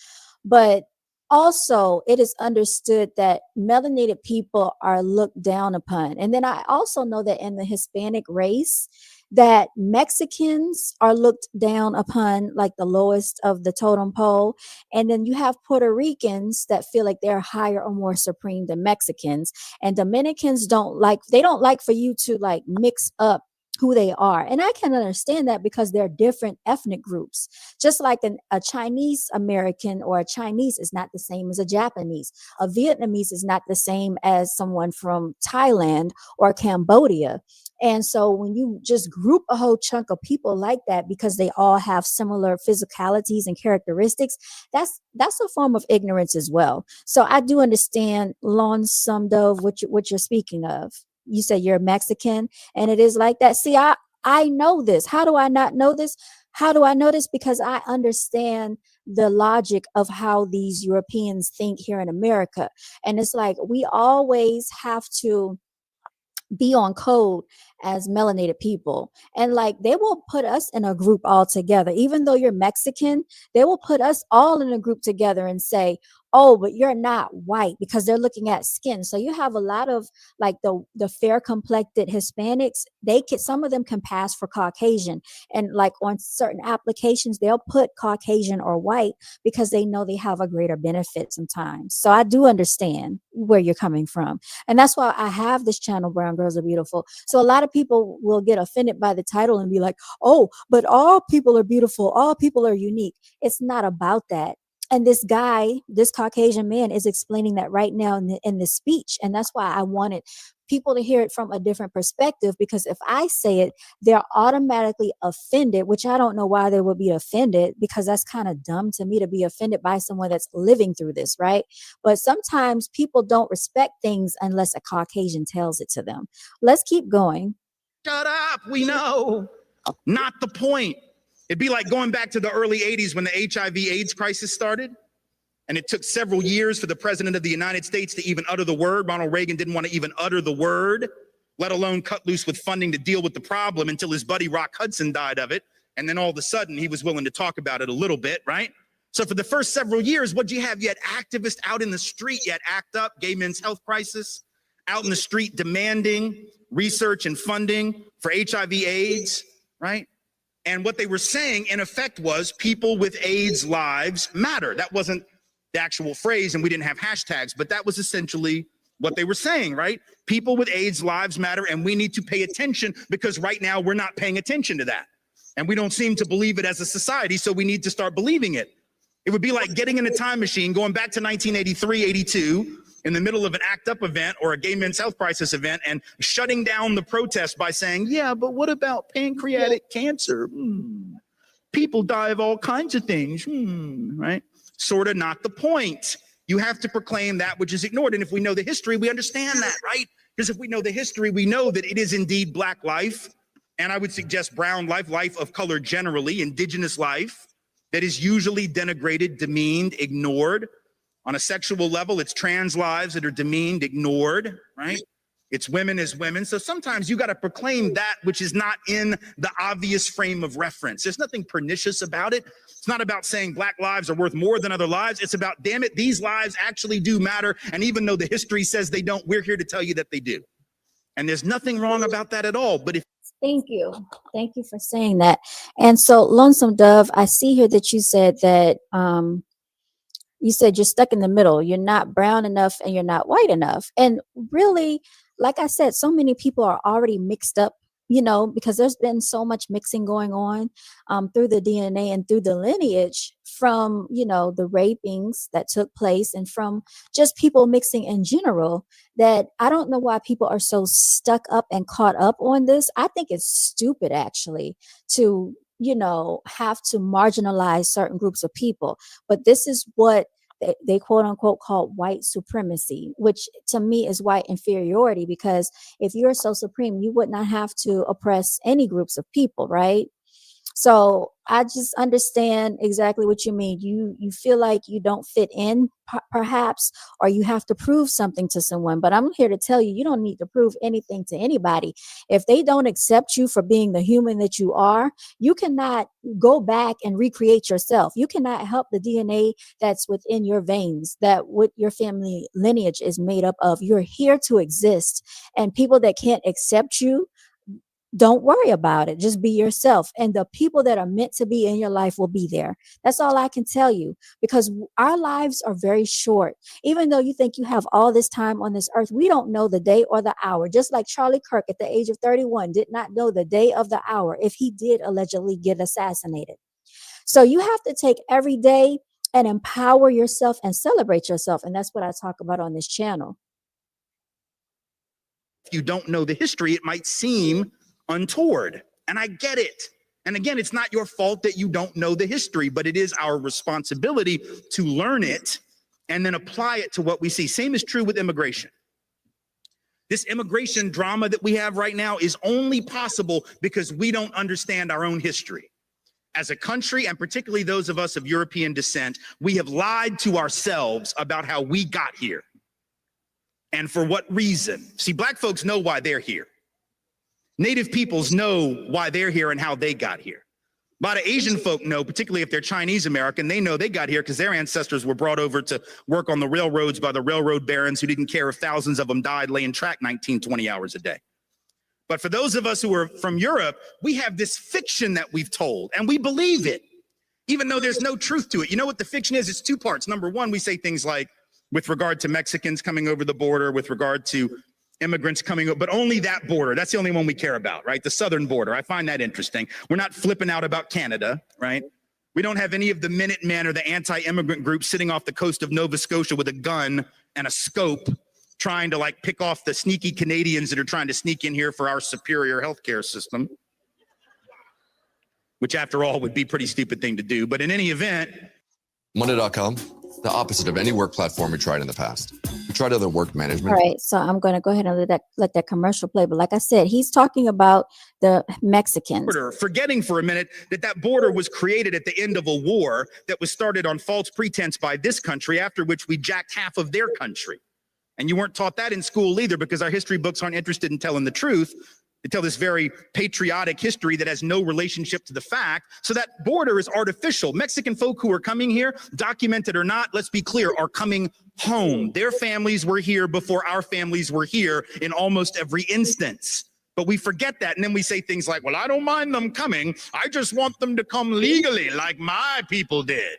But also, it is understood that melanated people are looked down upon. And then I also know that in the Hispanic race, that Mexicans are looked down upon like the lowest of the totem pole. And then you have Puerto Ricans that feel like they're higher or more supreme than Mexicans. And Dominicans don't like for you to like mix up who they are. And I can understand that because they're different ethnic groups. Just like a Chinese American or a Chinese is not the same as a Japanese. A Vietnamese is not the same as someone from Thailand or Cambodia. And so when you just group a whole chunk of people like that because they all have similar physicalities and characteristics, that's a form of ignorance as well. So I do understand, Lonesome Dove, what you're speaking of. You say you're Mexican and it is like that. See, I know this. How do I not know this? How do I know this? Because I understand the logic of how these Europeans think here in America. And it's like we always have to be on code as melanated people, and like they will put us in a group all together. Even though you're Mexican, they will put us all in a group together and say, oh, but you're not white, because they're looking at skin. So you have a lot of like the fair complected Hispanics, some of them can pass for Caucasian, and like on certain applications they'll put Caucasian or white because they know they have a greater benefit sometimes. So I do understand where you're coming from, and that's why I have this channel, Brown Girls Are Beautiful. So a lot of people will get offended by the title and be like, oh, but all people are beautiful, all people are unique. It's not about that. And this guy, this Caucasian man, is explaining that right now in this speech. And that's why I wanted people to hear it from a different perspective, because if I say it, they're automatically offended, which I don't know why they would be offended, because that's kind of dumb to me to be offended by someone that's living through this, right? But sometimes people don't respect things unless a Caucasian tells it to them. Let's keep going. Shut up. We know. Not the point. It'd be like going back to the early 80s when the HIV/AIDS crisis started. And it took several years for the president of the United States to even utter the word. Ronald Reagan didn't want to even utter the word, let alone cut loose with funding to deal with the problem, until his buddy Rock Hudson died of it. And then all of a sudden he was willing to talk about it a little bit, right? So for the first several years, what'd you have? You had activists out in the street. You had ACT UP, Gay Men's Health Crisis, out in the street demanding research and funding for HIV/AIDS, right? And what they were saying, in effect, was people with AIDS lives matter. That wasn't the actual phrase, and we didn't have hashtags, but that was essentially what they were saying, right? People with AIDS lives matter, and we need to pay attention, because right now we're not paying attention to that. And we don't seem to believe it as a society, so we need to start believing it. It would be like getting in a time machine, going back to 1983, 82, in the middle of an ACT UP event or a Gay Men's Health Crisis event, and shutting down the protest by saying, yeah, but what about pancreatic cancer? People die of all kinds of things, right? Sort of not the point. You have to proclaim that which is ignored. And if we know the history, we understand that, right? Because if we know the history, we know that it is indeed Black life. And I would suggest brown life, life of color generally, indigenous life, that is usually denigrated, demeaned, ignored. On a sexual level, it's trans lives that are demeaned, ignored, right? It's women as women. So sometimes you got to proclaim that which is not in the obvious frame of reference. There's nothing pernicious about it. It's not about saying Black lives are worth more than other lives. It's about, damn it, these lives actually do matter. And even though the history says they don't, we're here to tell you that they do. And there's nothing wrong about that at all. But if Thank you. Thank you for saying that. And so, Lonesome Dove, I see here that you said that you said you're stuck in the middle. You're not brown enough and you're not white enough. And really, like I said, so many people are already mixed up because there's been so much mixing going on through the DNA and through the lineage from, the rapings that took place and from just people mixing in general, that I don't know why people are so stuck up and caught up on this. I think it's stupid, actually, to, have to marginalize certain groups of people. But this is what they quote unquote call white supremacy, which to me is white inferiority, because if you're so supreme, you would not have to oppress any groups of people, right? So I just understand exactly what you mean. You feel like you don't fit in, perhaps, or you have to prove something to someone. But I'm here to tell you, you don't need to prove anything to anybody. If they don't accept you for being the human that you are, you cannot go back and recreate yourself. You cannot help the DNA that's within your veins, that what your family lineage is made up of. You're here to exist, and people that can't accept you, don't worry about it. Just be yourself. And the people that are meant to be in your life will be there. That's all I can tell you, because our lives are very short. Even though you think you have all this time on this earth, we don't know the day or the hour. Just like Charlie Kirk at the age of 31 did not know the day of the hour if he did allegedly get assassinated. So you have to take every day and empower yourself and celebrate yourself. And that's what I talk about on this channel. If you don't know the history, it might seem untoward. And I get it. And again, it's not your fault that you don't know the history, but it is our responsibility to learn it and then apply it to what we see. Same is true with immigration. This immigration drama that we have right now is only possible because we don't understand our own history. As a country, and particularly those of us of European descent, we have lied to ourselves about how we got here and for what reason. See, Black folks know why they're here. Native peoples know why they're here and how they got here. A lot of Asian folk know, particularly if they're Chinese American, they know they got here because their ancestors were brought over to work on the railroads by the railroad barons who didn't care if thousands of them died laying track 19, 20 hours a day. But for those of us who are from Europe, we have this fiction that we've told, and we believe it, even though there's no truth to it. You know what the fiction is? It's two parts. Number one, we say things like, with regard to Mexicans coming over the border, with regard to immigrants coming up, but only that border. That's the only one we care about, right? The southern border. I find that interesting. We're not flipping out about Canada, right? We don't have any of the Minutemen or the anti-immigrant groups sitting off the coast of Nova Scotia with a gun and a scope trying to like pick off the sneaky Canadians that are trying to sneak in here for our superior healthcare system, which after all would be a pretty stupid thing to do. But in any event, Monday.com, the opposite of any work platform we tried in the past. We tried other work management. All right, so I'm going to go ahead and let that commercial play. But like I said, he's talking about the Mexicans. Forgetting for a minute that that border was created at the end of a war that was started on false pretense by this country, after which we jacked half of their country. And you weren't taught that in school either, because our history books aren't interested in telling the truth. They tell this very patriotic history that has no relationship to the fact. So that border is artificial. Mexican folk who are coming here, documented or not, let's be clear, are coming home. Their families were here before our families were here in almost every instance. But we forget that. And then we say things like, well, I don't mind them coming. I just want them to come legally like my people did.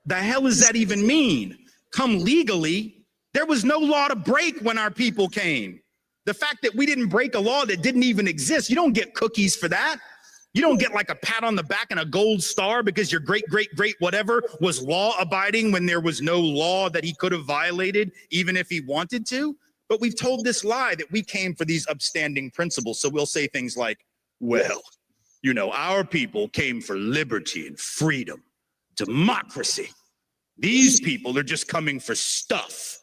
The hell does that even mean? Come legally? There was no law to break when our people came. The fact that we didn't break a law that didn't even exist, you don't get cookies for that. You don't get like a pat on the back and a gold star because your great, whatever was law abiding when there was no law that he could have violated, even if he wanted to. But we've told this lie that we came for these upstanding principles. So we'll say things like, well, you know, our people came for liberty and freedom, democracy. These people are just coming for stuff.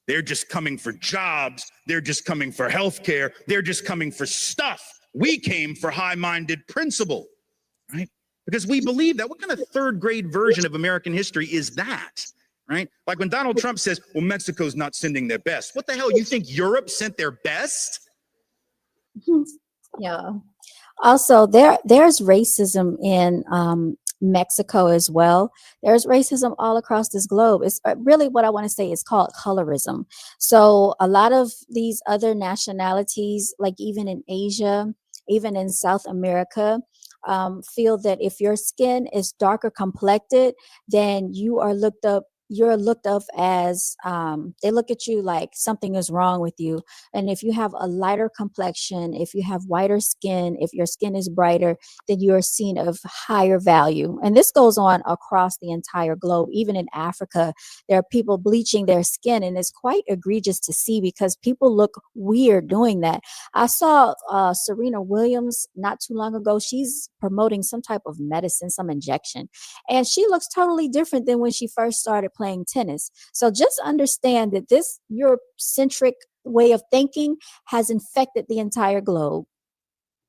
They're just coming for jobs. They're just coming for healthcare. They're just coming for stuff. We came for high-minded principle, right? Because we believe that. What kind of third grade version of American history is that, right? Like when Donald Trump says, well, Mexico's not sending their best. What the hell? You think Europe sent their best? Yeah. Also, there's racism in Mexico as well. There's racism all across this globe. It's really what I want to say is called colorism. So a lot of these other nationalities, like even in Asia, even in South America, feel that if your skin is darker complected, then you are looked up you're looked of as they look at you like something is wrong with you. And if you have a lighter complexion, if you have whiter skin, if your skin is brighter, then you are seen of higher value. And this goes on across the entire globe. Even in Africa, there are people bleaching their skin, and it's quite egregious to see because people look weird doing that. I saw Serena Williams not too long ago. She's promoting some type of medicine, some injection, and she looks totally different than when she first started playing tennis. So just understand that this Eurocentric way of thinking has infected the entire globe.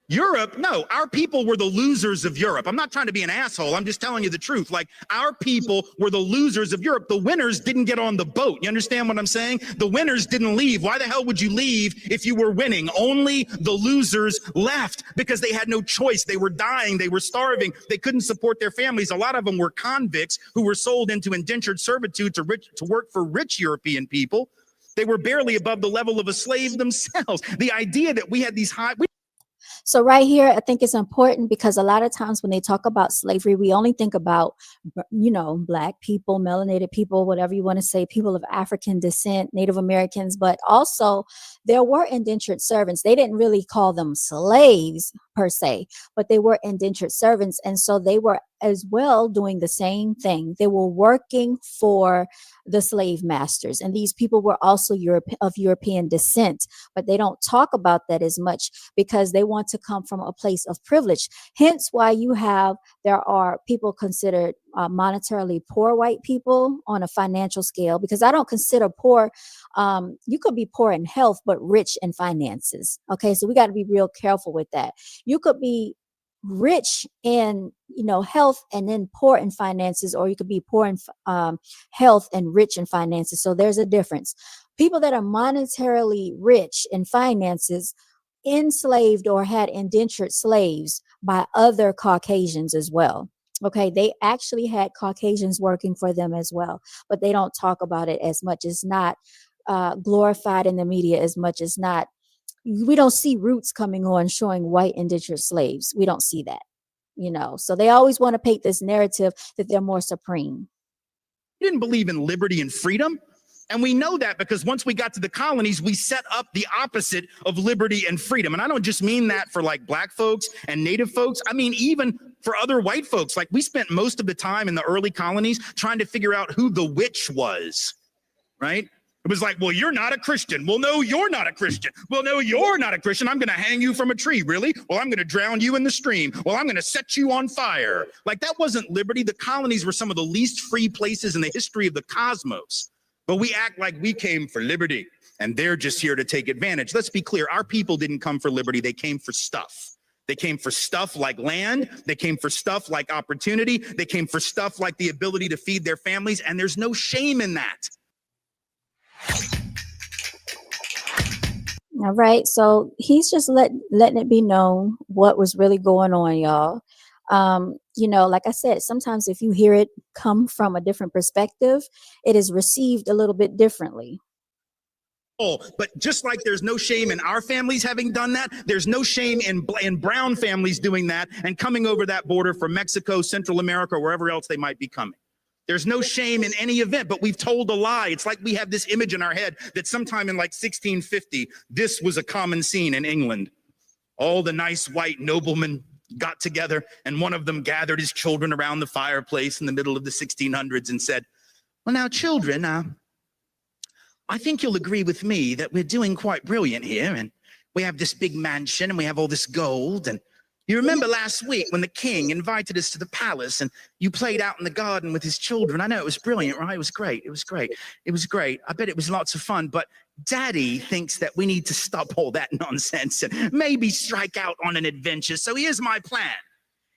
Europe, no, our people were the losers of Europe. I'm not trying to be an asshole. I'm just telling you the truth. Like, our people were the losers of Europe. The winners didn't get on the boat. You understand what I'm saying? The winners didn't leave. Why the hell would you leave if you were winning? Only the losers left because they had no choice. They were dying. They were starving. They couldn't support their families. A lot of them were convicts who were sold into indentured servitude to work for rich European people. They were barely above the level of a slave themselves. The idea that we had these So right here, I think it's important because a lot of times when they talk about slavery, we only think about, Black people, melanated people, whatever you want to say, people of African descent, Native Americans, but also there were indentured servants. They didn't really call them slaves per se, but they were indentured servants. And so they were as well doing the same thing. They were working for the slave masters. And these people were also of European descent, but they don't talk about that as much because they want to come from a place of privilege. Hence why there are people considered monetarily poor white people on a financial scale, because I don't consider poor. You could be poor in health, but rich in finances. Okay. So we got to be real careful with that. You could be rich in health and then poor in finances, or you could be poor in health and rich in finances. So there's a difference. People that are monetarily rich in finances enslaved or had indentured slaves by other Caucasians as well. Okay, they actually had Caucasians working for them as well, but they don't talk about it as much. It's not glorified in the media as much. It's not. We don't see Roots coming on showing white indentured slaves. We don't see that, So they always want to paint this narrative that they're more supreme. Didn't believe in liberty and freedom. And we know that because once we got to the colonies, we set up the opposite of liberty and freedom. And I don't just mean that for like Black folks and Native folks. I mean, even for other white folks. Like, we spent most of the time in the early colonies trying to figure out who the witch was, right? It was like, well, you're not a Christian. Well, no, you're not a Christian. Well, no, you're not a Christian. I'm going to hang you from a tree. Really? Well, I'm going to drown you in the stream. Well, I'm going to set you on fire. Like, that wasn't liberty. The colonies were some of the least free places in the history of the cosmos. But we act like we came for liberty and they're just here to take advantage. Let's be clear. Our people didn't come for liberty. They came for stuff. They came for stuff like land. They came for stuff like opportunity. They came for stuff like the ability to feed their families. And there's no shame in that. All right. So he's just letting it be known what was really going on, y'all. Like I said, sometimes if you hear it come from a different perspective, it is received a little bit differently. But just like there's no shame in our families having done that, there's no shame in brown families doing that and coming over that border from Mexico, Central America, wherever else they might be coming. There's no shame in any event, but we've told a lie. It's like we have this image in our head that sometime in like 1650, this was a common scene in England. All the nice white noblemen got together, and one of them gathered his children around the fireplace in the middle of the 1600s and said, well, now, children, I think you'll agree with me that we're doing quite brilliant here, and we have this big mansion, and we have all this gold, and you remember last week when the king invited us to the palace and you played out in the garden with his children? I know it was brilliant, right? It was great. It was great. It was great. I bet it was lots of fun. But Daddy thinks that we need to stop all that nonsense and maybe strike out on an adventure. So here's my plan.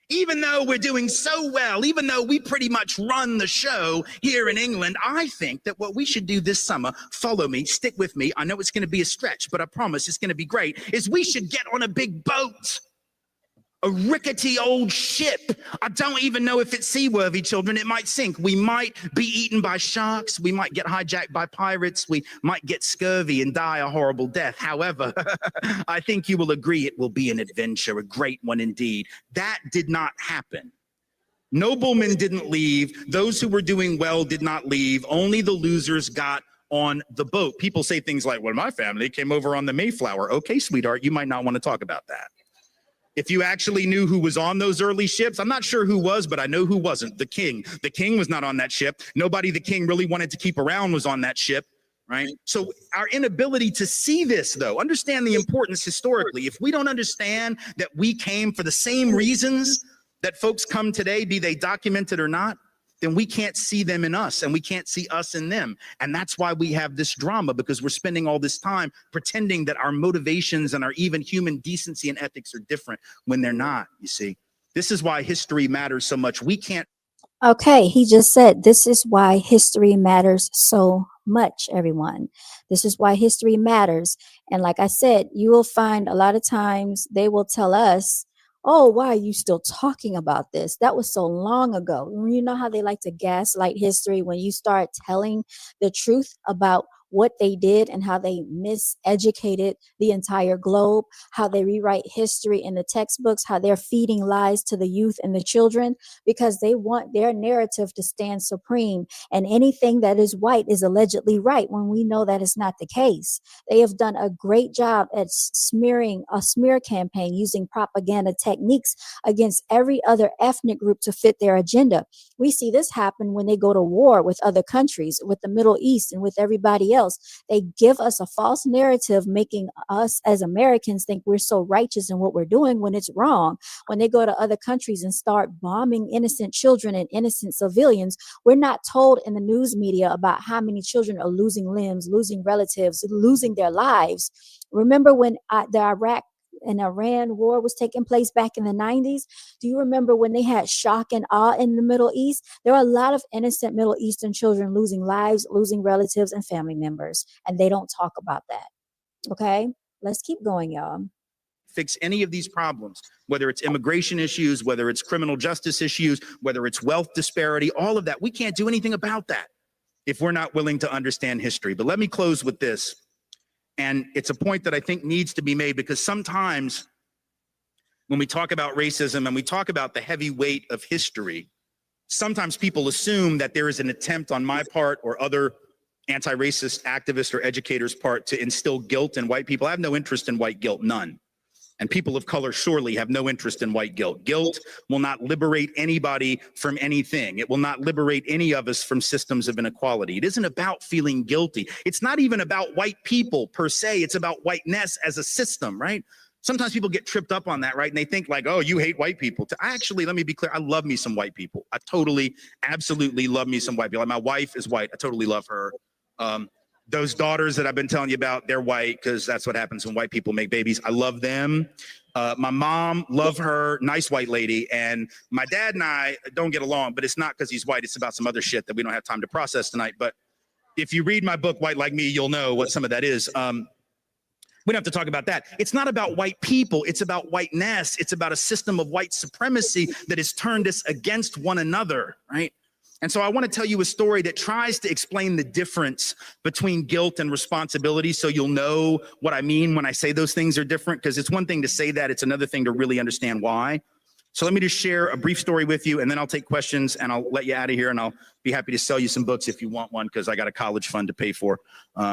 Even though we're doing so well, even though we pretty much run the show here in England, I think that what we should do this summer, follow me, stick with me. I know it's going to be a stretch, but I promise it's going to be great, is we should get on a big boat. A rickety old ship. I don't even know if it's seaworthy, children. It might sink. We might be eaten by sharks. We might get hijacked by pirates. We might get scurvy and die a horrible death. However, I think you will agree it will be an adventure, a great one indeed. That did not happen. Noblemen didn't leave. Those who were doing well did not leave. Only the losers got on the boat. People say things like, well, my family came over on the Mayflower. Okay, sweetheart, you might not want to talk about that. If you actually knew who was on those early ships, I'm not sure who was, but I know who wasn't. The king. The king was not on that ship. Nobody the king really wanted to keep around was on that ship, right? So our inability to see this, though, understand the importance historically. If we don't understand that we came for the same reasons that folks come today, be they documented or not, then we can't see them in us and we can't see us in them. And that's why we have this drama, because we're spending all this time pretending that our motivations and our even human decency and ethics are different when they're not, you see. This is why history matters so much. We can't. Okay, he just said this is why history matters so much, everyone. This is why history matters. And like I said, you will find a lot of times they will tell us, oh, why are you still talking about this? That was so long ago. You know how they like to gaslight history when you start telling the truth about what they did and how they miseducated the entire globe, how they rewrite history in the textbooks, how they're feeding lies to the youth and the children because they want their narrative to stand supreme. And anything that is white is allegedly right when we know that is not the case. They have done a great job at smearing a smear campaign using propaganda techniques against every other ethnic group to fit their agenda. We see this happen when they go to war with other countries, with the Middle East and with everybody else. They give us a false narrative, making us as Americans think we're so righteous in what we're doing when it's wrong. When they go to other countries and start bombing innocent children and innocent civilians, we're not told in the news media about how many children are losing limbs, losing relatives, losing their lives. Remember when the Iraq and Iran war was taking place back in the 90s? Do you remember when they had shock and awe in the Middle East? There are a lot of innocent Middle Eastern children losing lives, losing relatives and family members, and they don't talk about that. Okay, let's keep going, y'all. Fix any of these problems, whether it's immigration issues, whether it's criminal justice issues, whether it's wealth disparity, all of that. We can't do anything about that if we're not willing to understand history. But let me close with this. And it's a point that I think needs to be made, because sometimes when we talk about racism and we talk about the heavy weight of history, sometimes people assume that there is an attempt on my part or other anti-racist activists or educators' part to instill guilt in white people. I have no interest in white guilt, none. And people of color surely have no interest in white guilt. Guilt will not liberate anybody from anything. It will not liberate any of us from systems of inequality. It isn't about feeling guilty. It's not even about white people per se. It's about whiteness as a system, right? Sometimes people get tripped up on that, right? And they think like, oh, you hate white people. Actually, let me be clear. I love me some white people. I totally, absolutely love me some white people. Like, my wife is white. I totally love her. Those daughters that I've been telling you about, they're white, because that's what happens when white people make babies. I love them. My mom, love her, nice white lady. And my dad and I don't get along, but it's not because he's white. It's about some other shit that we don't have time to process tonight. But if you read my book, White Like Me, you'll know what some of that is. We don't have to talk about that. It's not about white people. It's about whiteness. It's about a system of white supremacy that has turned us against one another, right? And so I want to tell you a story that tries to explain the difference between guilt and responsibility, so you'll know what I mean when I say those things are different, because it's one thing to say that, it's another thing to really understand why. So let me just share a brief story with you, and then I'll take questions, and I'll let you out of here, and I'll be happy to sell you some books if you want one, because I got a college fund to pay for.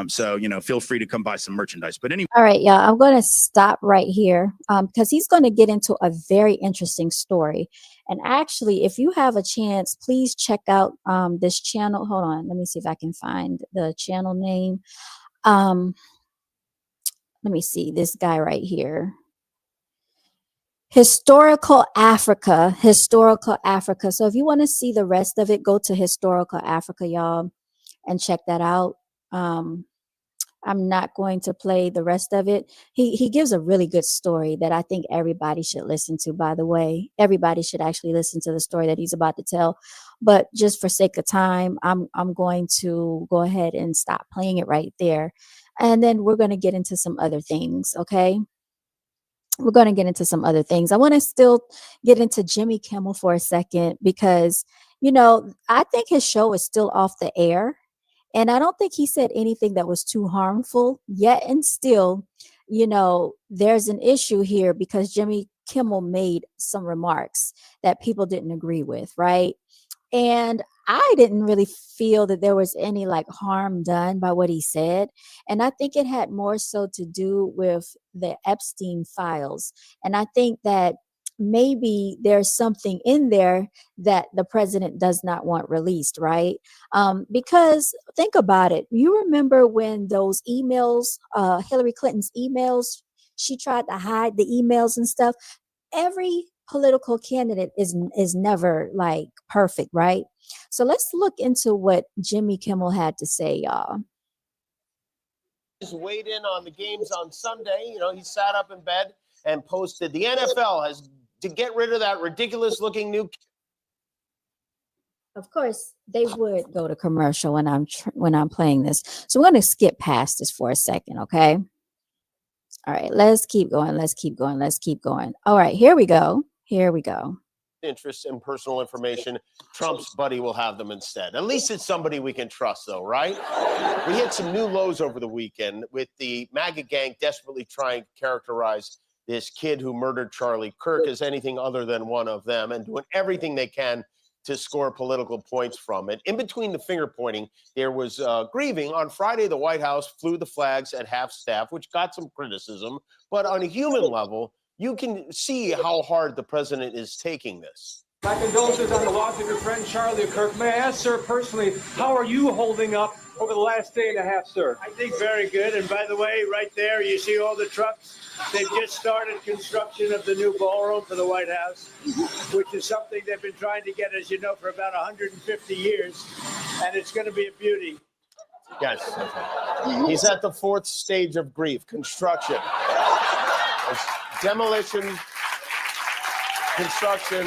So, you know, feel free to come buy some merchandise. But anyway. All right, y'all, I'm going to stop right here because he's going to get into a very interesting story. And actually, if you have a chance, please check out this channel. Hold on. Let me see if I can find the channel name. Let me see this guy right here. Historical Africa. So if you want to see the rest of it, go to Historical Africa, y'all, and check that out. I'm not going to play the rest of it. He gives a really good story that I think everybody should listen to, by the way. Everybody should actually listen to the story that he's about to tell. But just for sake of time, I'm going to go ahead and stop playing it right there. And then we're going to get into some other things, okay? We're going to get into some other things. I want to still get into Jimmy Kimmel for a second because, you know, I think his show is still off the air. And I don't think he said anything that was too harmful yet. And still, you know, there's an issue here because Jimmy Kimmel made some remarks that people didn't agree with, right? And I didn't really feel that there was any like harm done by what he said. And I think it had more so to do with the Epstein files. And I think that maybe there's something in there that the president does not want released, right? Because think about it. You remember when those emails, Hillary Clinton's emails, she tried to hide the emails and stuff. Every political candidate is never like perfect, right? So let's look into what Jimmy Kimmel had to say, y'all. Just weighed in on the games on Sunday. You know, he sat up in bed and posted, the NFL has to get rid of that ridiculous looking new. Of course, they would go to commercial when I'm playing this. So we're going to skip past this for a second, okay? All right, let's keep going. Let's keep going. Let's keep going. All right, here we go. Here we go. Interest in personal information, Trump's buddy will have them instead. At least it's somebody we can trust, though, right? We hit some new lows over the weekend with the MAGA gang desperately trying to characterize this kid who murdered Charlie Kirk as anything other than one of them and doing everything they can to score political points from it. In between the finger pointing, there was grieving. On Friday, the White House flew the flags at half staff, which got some criticism. But on a human level, you can see how hard the president is taking this. My condolences on the loss of your friend Charlie Kirk. May I ask, sir, personally, how are you holding up over the last day and a half, sir? I think very good. And by the way, right there, you see all the trucks. They've just started construction of the new ballroom for the White House, which is something they've been trying to get, as you know, for about 150 years. And it's going to be a beauty. Yes. He's at the fourth stage of grief, construction. It's demolition, construction.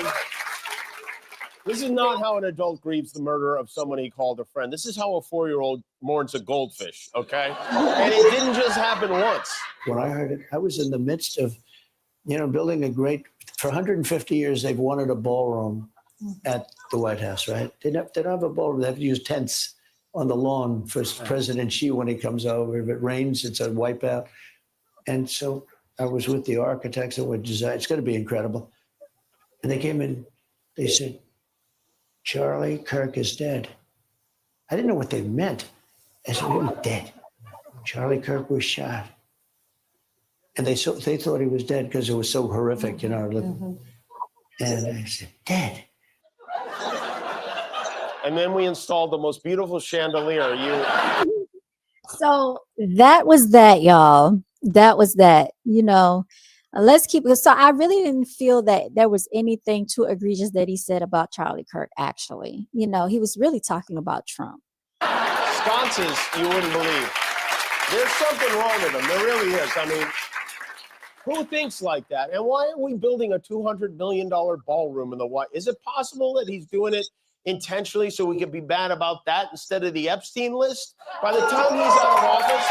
This is not how an adult grieves the murder of someone he called a friend. This is how a 4-year-old mourns a goldfish, okay? And it didn't just happen once. When I heard it, I was in the midst of, building a great, for 150 years, they've wanted a ballroom at the White House, right? They don't have a ballroom. They have to use tents on the lawn for President Xi when he comes over. If it rains, it's a wipeout. And so I was with the architects that would design. It's going to be incredible. And they came in, they said, Charlie Kirk is dead. I didn't know what they meant. I said, he was dead. Charlie Kirk was shot. And they thought he was dead because it was so horrific, And I said, dead. And then we installed the most beautiful chandelier. So that was that, y'all. That was that. Let's keep it. So I really didn't feel that there was anything too egregious that he said about Charlie Kirk, actually. He was really talking about Trump. Sconces, you wouldn't believe. There's something wrong with them. There really is. I mean, who thinks like that? And why are we building a $200 million ballroom in the White? Is it possible that he's doing it intentionally so we can be mad about that instead of the Epstein list? By the time he's out of office,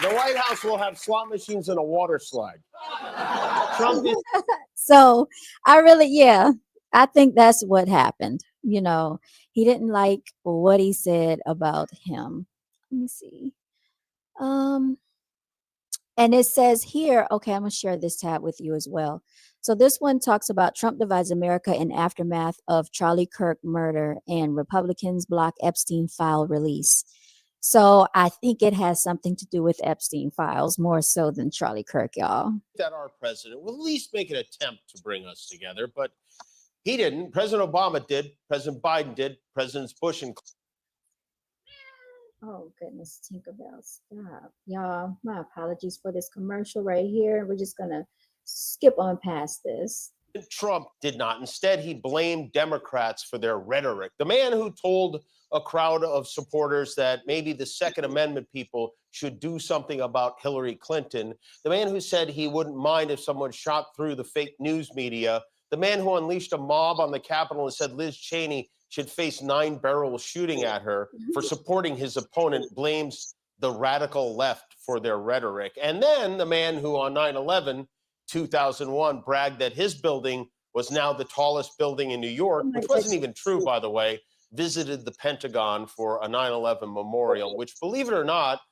the White House will have slot machines and a water slide. Trump is. So I think that's what happened. He didn't like what he said about him. Let me see. And it says here, okay, I'm going to share this tab with you as well. So this one talks about Trump divides America in aftermath of Charlie Kirk murder and Republicans block Epstein file release. So I think it has something to do with Epstein files more so than Charlie Kirk, y'all. That our president will at least make an attempt to bring us together, but he didn't. President Obama did. President Biden did. Presidents Bush and. Oh, goodness, Tinkerbell, stop. Y'all, my apologies for this commercial right here. We're just going to skip on past this. Trump did not. Instead, he blamed Democrats for their rhetoric. The man who told a crowd of supporters that maybe the Second Amendment people should do something about Hillary Clinton. The man who said he wouldn't mind if someone shot through the fake news media. The man who unleashed a mob on the Capitol and said Liz Cheney should face 9-barrel shooting at her for supporting his opponent blames the radical left for their rhetoric. And then the man who on 9/11, 2001 bragged that his building was now the tallest building in New York, which wasn't even true, by the way, visited the Pentagon for a 9/11 memorial, which, believe it or not,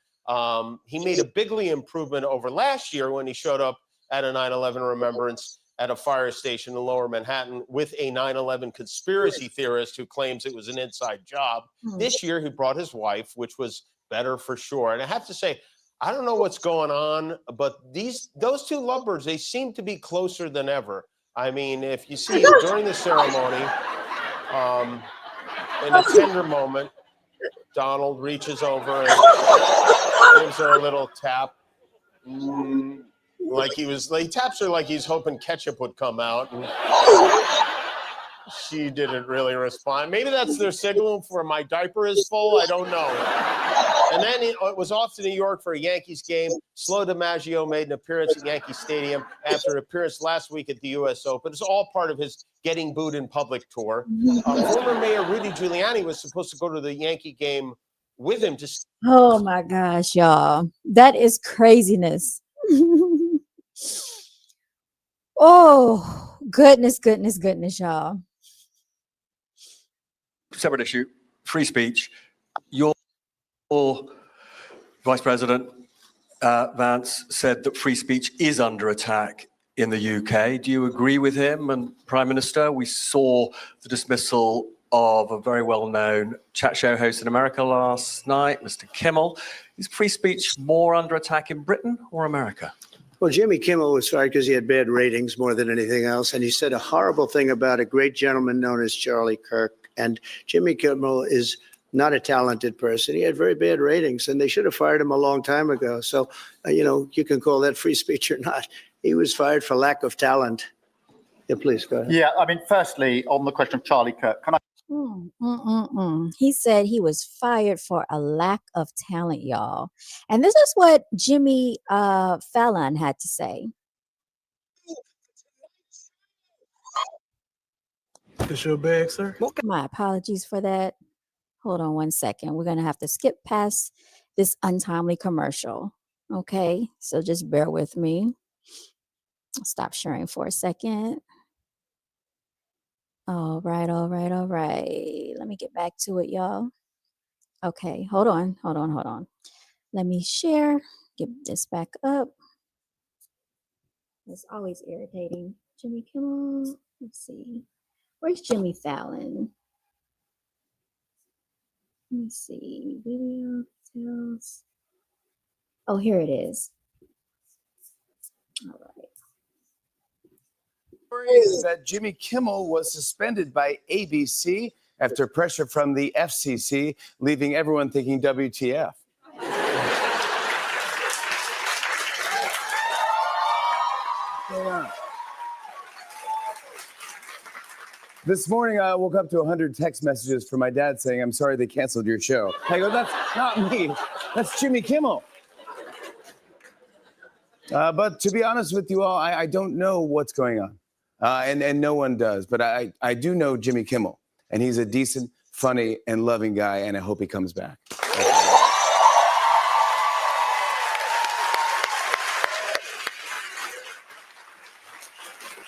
He made a bigly improvement over last year when he showed up at a 9/11 remembrance at a fire station in Lower Manhattan with a 9/11 conspiracy theorist who claims it was an inside job. This year, he brought his wife, which was better for sure. And I have to say, I don't know what's going on, but those two lovebirds, they seem to be closer than ever. I mean, if you see during the ceremony, in a tender moment, Donald reaches over and gives her a little tap. He taps her like he's hoping ketchup would come out. And she didn't really respond. Maybe that's their signal for my diaper is full. I don't know. And then it was off to New York for a Yankees game. Slow DiMaggio made an appearance at Yankee Stadium after an appearance last week at the U.S. Open. It's all part of his Getting Booed in Public tour. Former Mayor Rudy Giuliani was supposed to go to the Yankee game with him. Oh my gosh, y'all. That is craziness. Oh, goodness, y'all. Separate issue, free speech. Your Vice President Vance said that free speech is under attack in the UK. Do you agree with him? And Prime Minister, we saw the dismissal of a very well-known chat show host in America last night, Mr. Kimmel. Is free speech more under attack in Britain or America? Well, Jimmy Kimmel was fired because he had bad ratings more than anything else. And he said a horrible thing about a great gentleman known as Charlie Kirk. And Jimmy Kimmel is not a talented person. He had very bad ratings, and they should have fired him a long time ago. So, you can call that free speech or not. He was fired for lack of talent. Yeah, please go ahead. Yeah, I mean, firstly, on the question of Charlie Kirk, can I? He said he was fired for a lack of talent, y'all. And this is what Jimmy Fallon had to say. Is your bag, sir? My apologies for that. Hold on one second. We're going to have to skip past this untimely commercial. Okay, so just bear with me. I'll stop sharing for a second. All right. Let me get back to it, y'all. Okay, hold on. Let me share. Get this back up. It's always irritating. Jimmy Kimmel. Let's see. Where's Jimmy Fallon? Let me see. Video details. Oh, here it is. All right. Is that Jimmy Kimmel was suspended by ABC after pressure from the FCC, leaving everyone thinking WTF. This morning, I woke up to 100 text messages from my dad saying, "I'm sorry they canceled your show." I go, "That's not me. That's Jimmy Kimmel." But to be honest with you all, I don't know what's going on. And no one does. But I do know Jimmy Kimmel. And he's a decent, funny, and loving guy. And I hope he comes back.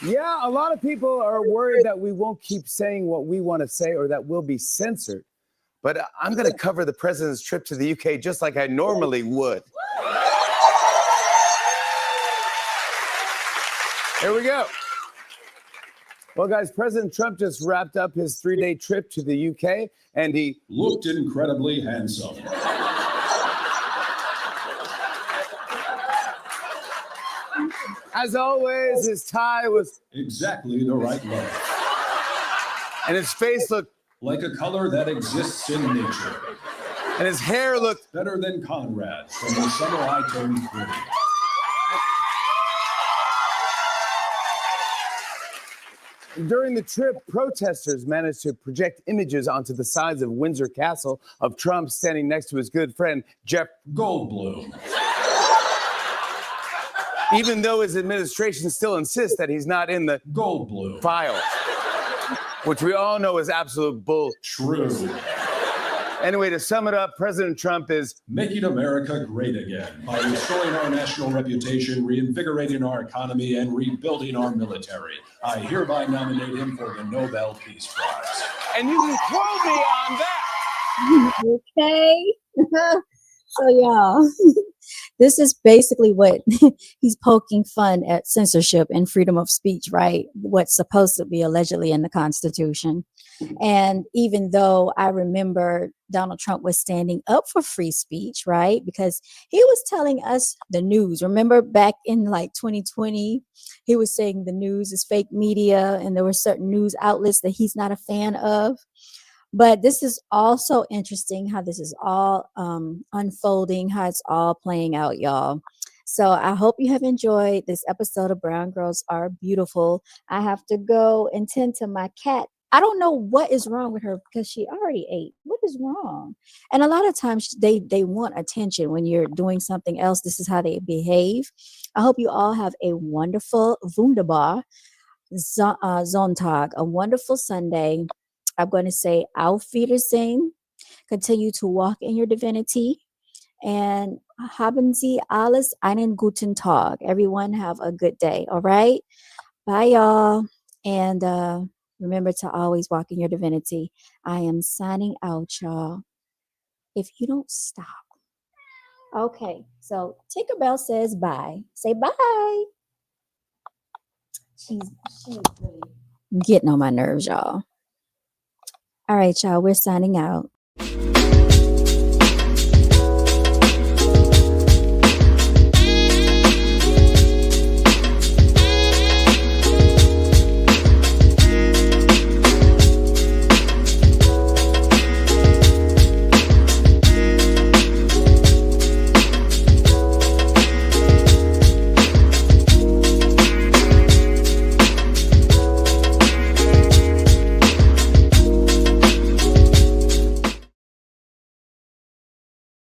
Yeah, a lot of people are worried that we won't keep saying what we want to say or that we'll be censored. But I'm going to cover the president's trip to the UK just like I normally would. Here we go. Well, guys, President Trump just wrapped up his 3-day trip to the UK, and he looked incredibly handsome. As always, his tie was exactly the right length. And his face looked like a color that exists in nature. And his hair looked better than Conrad's from the summer I turned 30. During the trip, protesters managed to project images onto the sides of Windsor Castle of Trump standing next to his good friend, Jeff Goldblum. Even though his administration still insists that he's not in the Goldblum file, which we all know is absolute bull. True. Anyway, to sum it up, President Trump is making America great again by restoring our national reputation, reinvigorating our economy, and rebuilding our military. I hereby nominate him for the Nobel Peace Prize. And you can quote me on that. Okay. So y'all, this is basically what he's poking fun at censorship and freedom of speech, right? What's supposed to be allegedly in the Constitution. And even though I remember Donald Trump was standing up for free speech, right? Because he was telling us the news. Remember back in like 2020, he was saying the news is fake media and there were certain news outlets that he's not a fan of. But this is also interesting how this is all unfolding, how it's all playing out, y'all. So I hope you have enjoyed this episode of Brown Girls Are Beautiful. I have to go and tend to my cat. I don't know what is wrong with her because she already ate. What is wrong? And a lot of times they want attention when you're doing something else. This is how they behave. I hope you all have a wonderful, wunderbar Sonntag, a wonderful Sunday. I'm going to say Auf Wiedersehen. Continue to walk in your divinity. And haben Sie alles einen guten Tag. Everyone have a good day. All right. Bye, y'all. And remember to always walk in your divinity. I am signing out, y'all. If you don't stop. Okay. So Tinkerbell says bye. Say bye. She's really getting on my nerves, y'all. All right, y'all. We're signing out.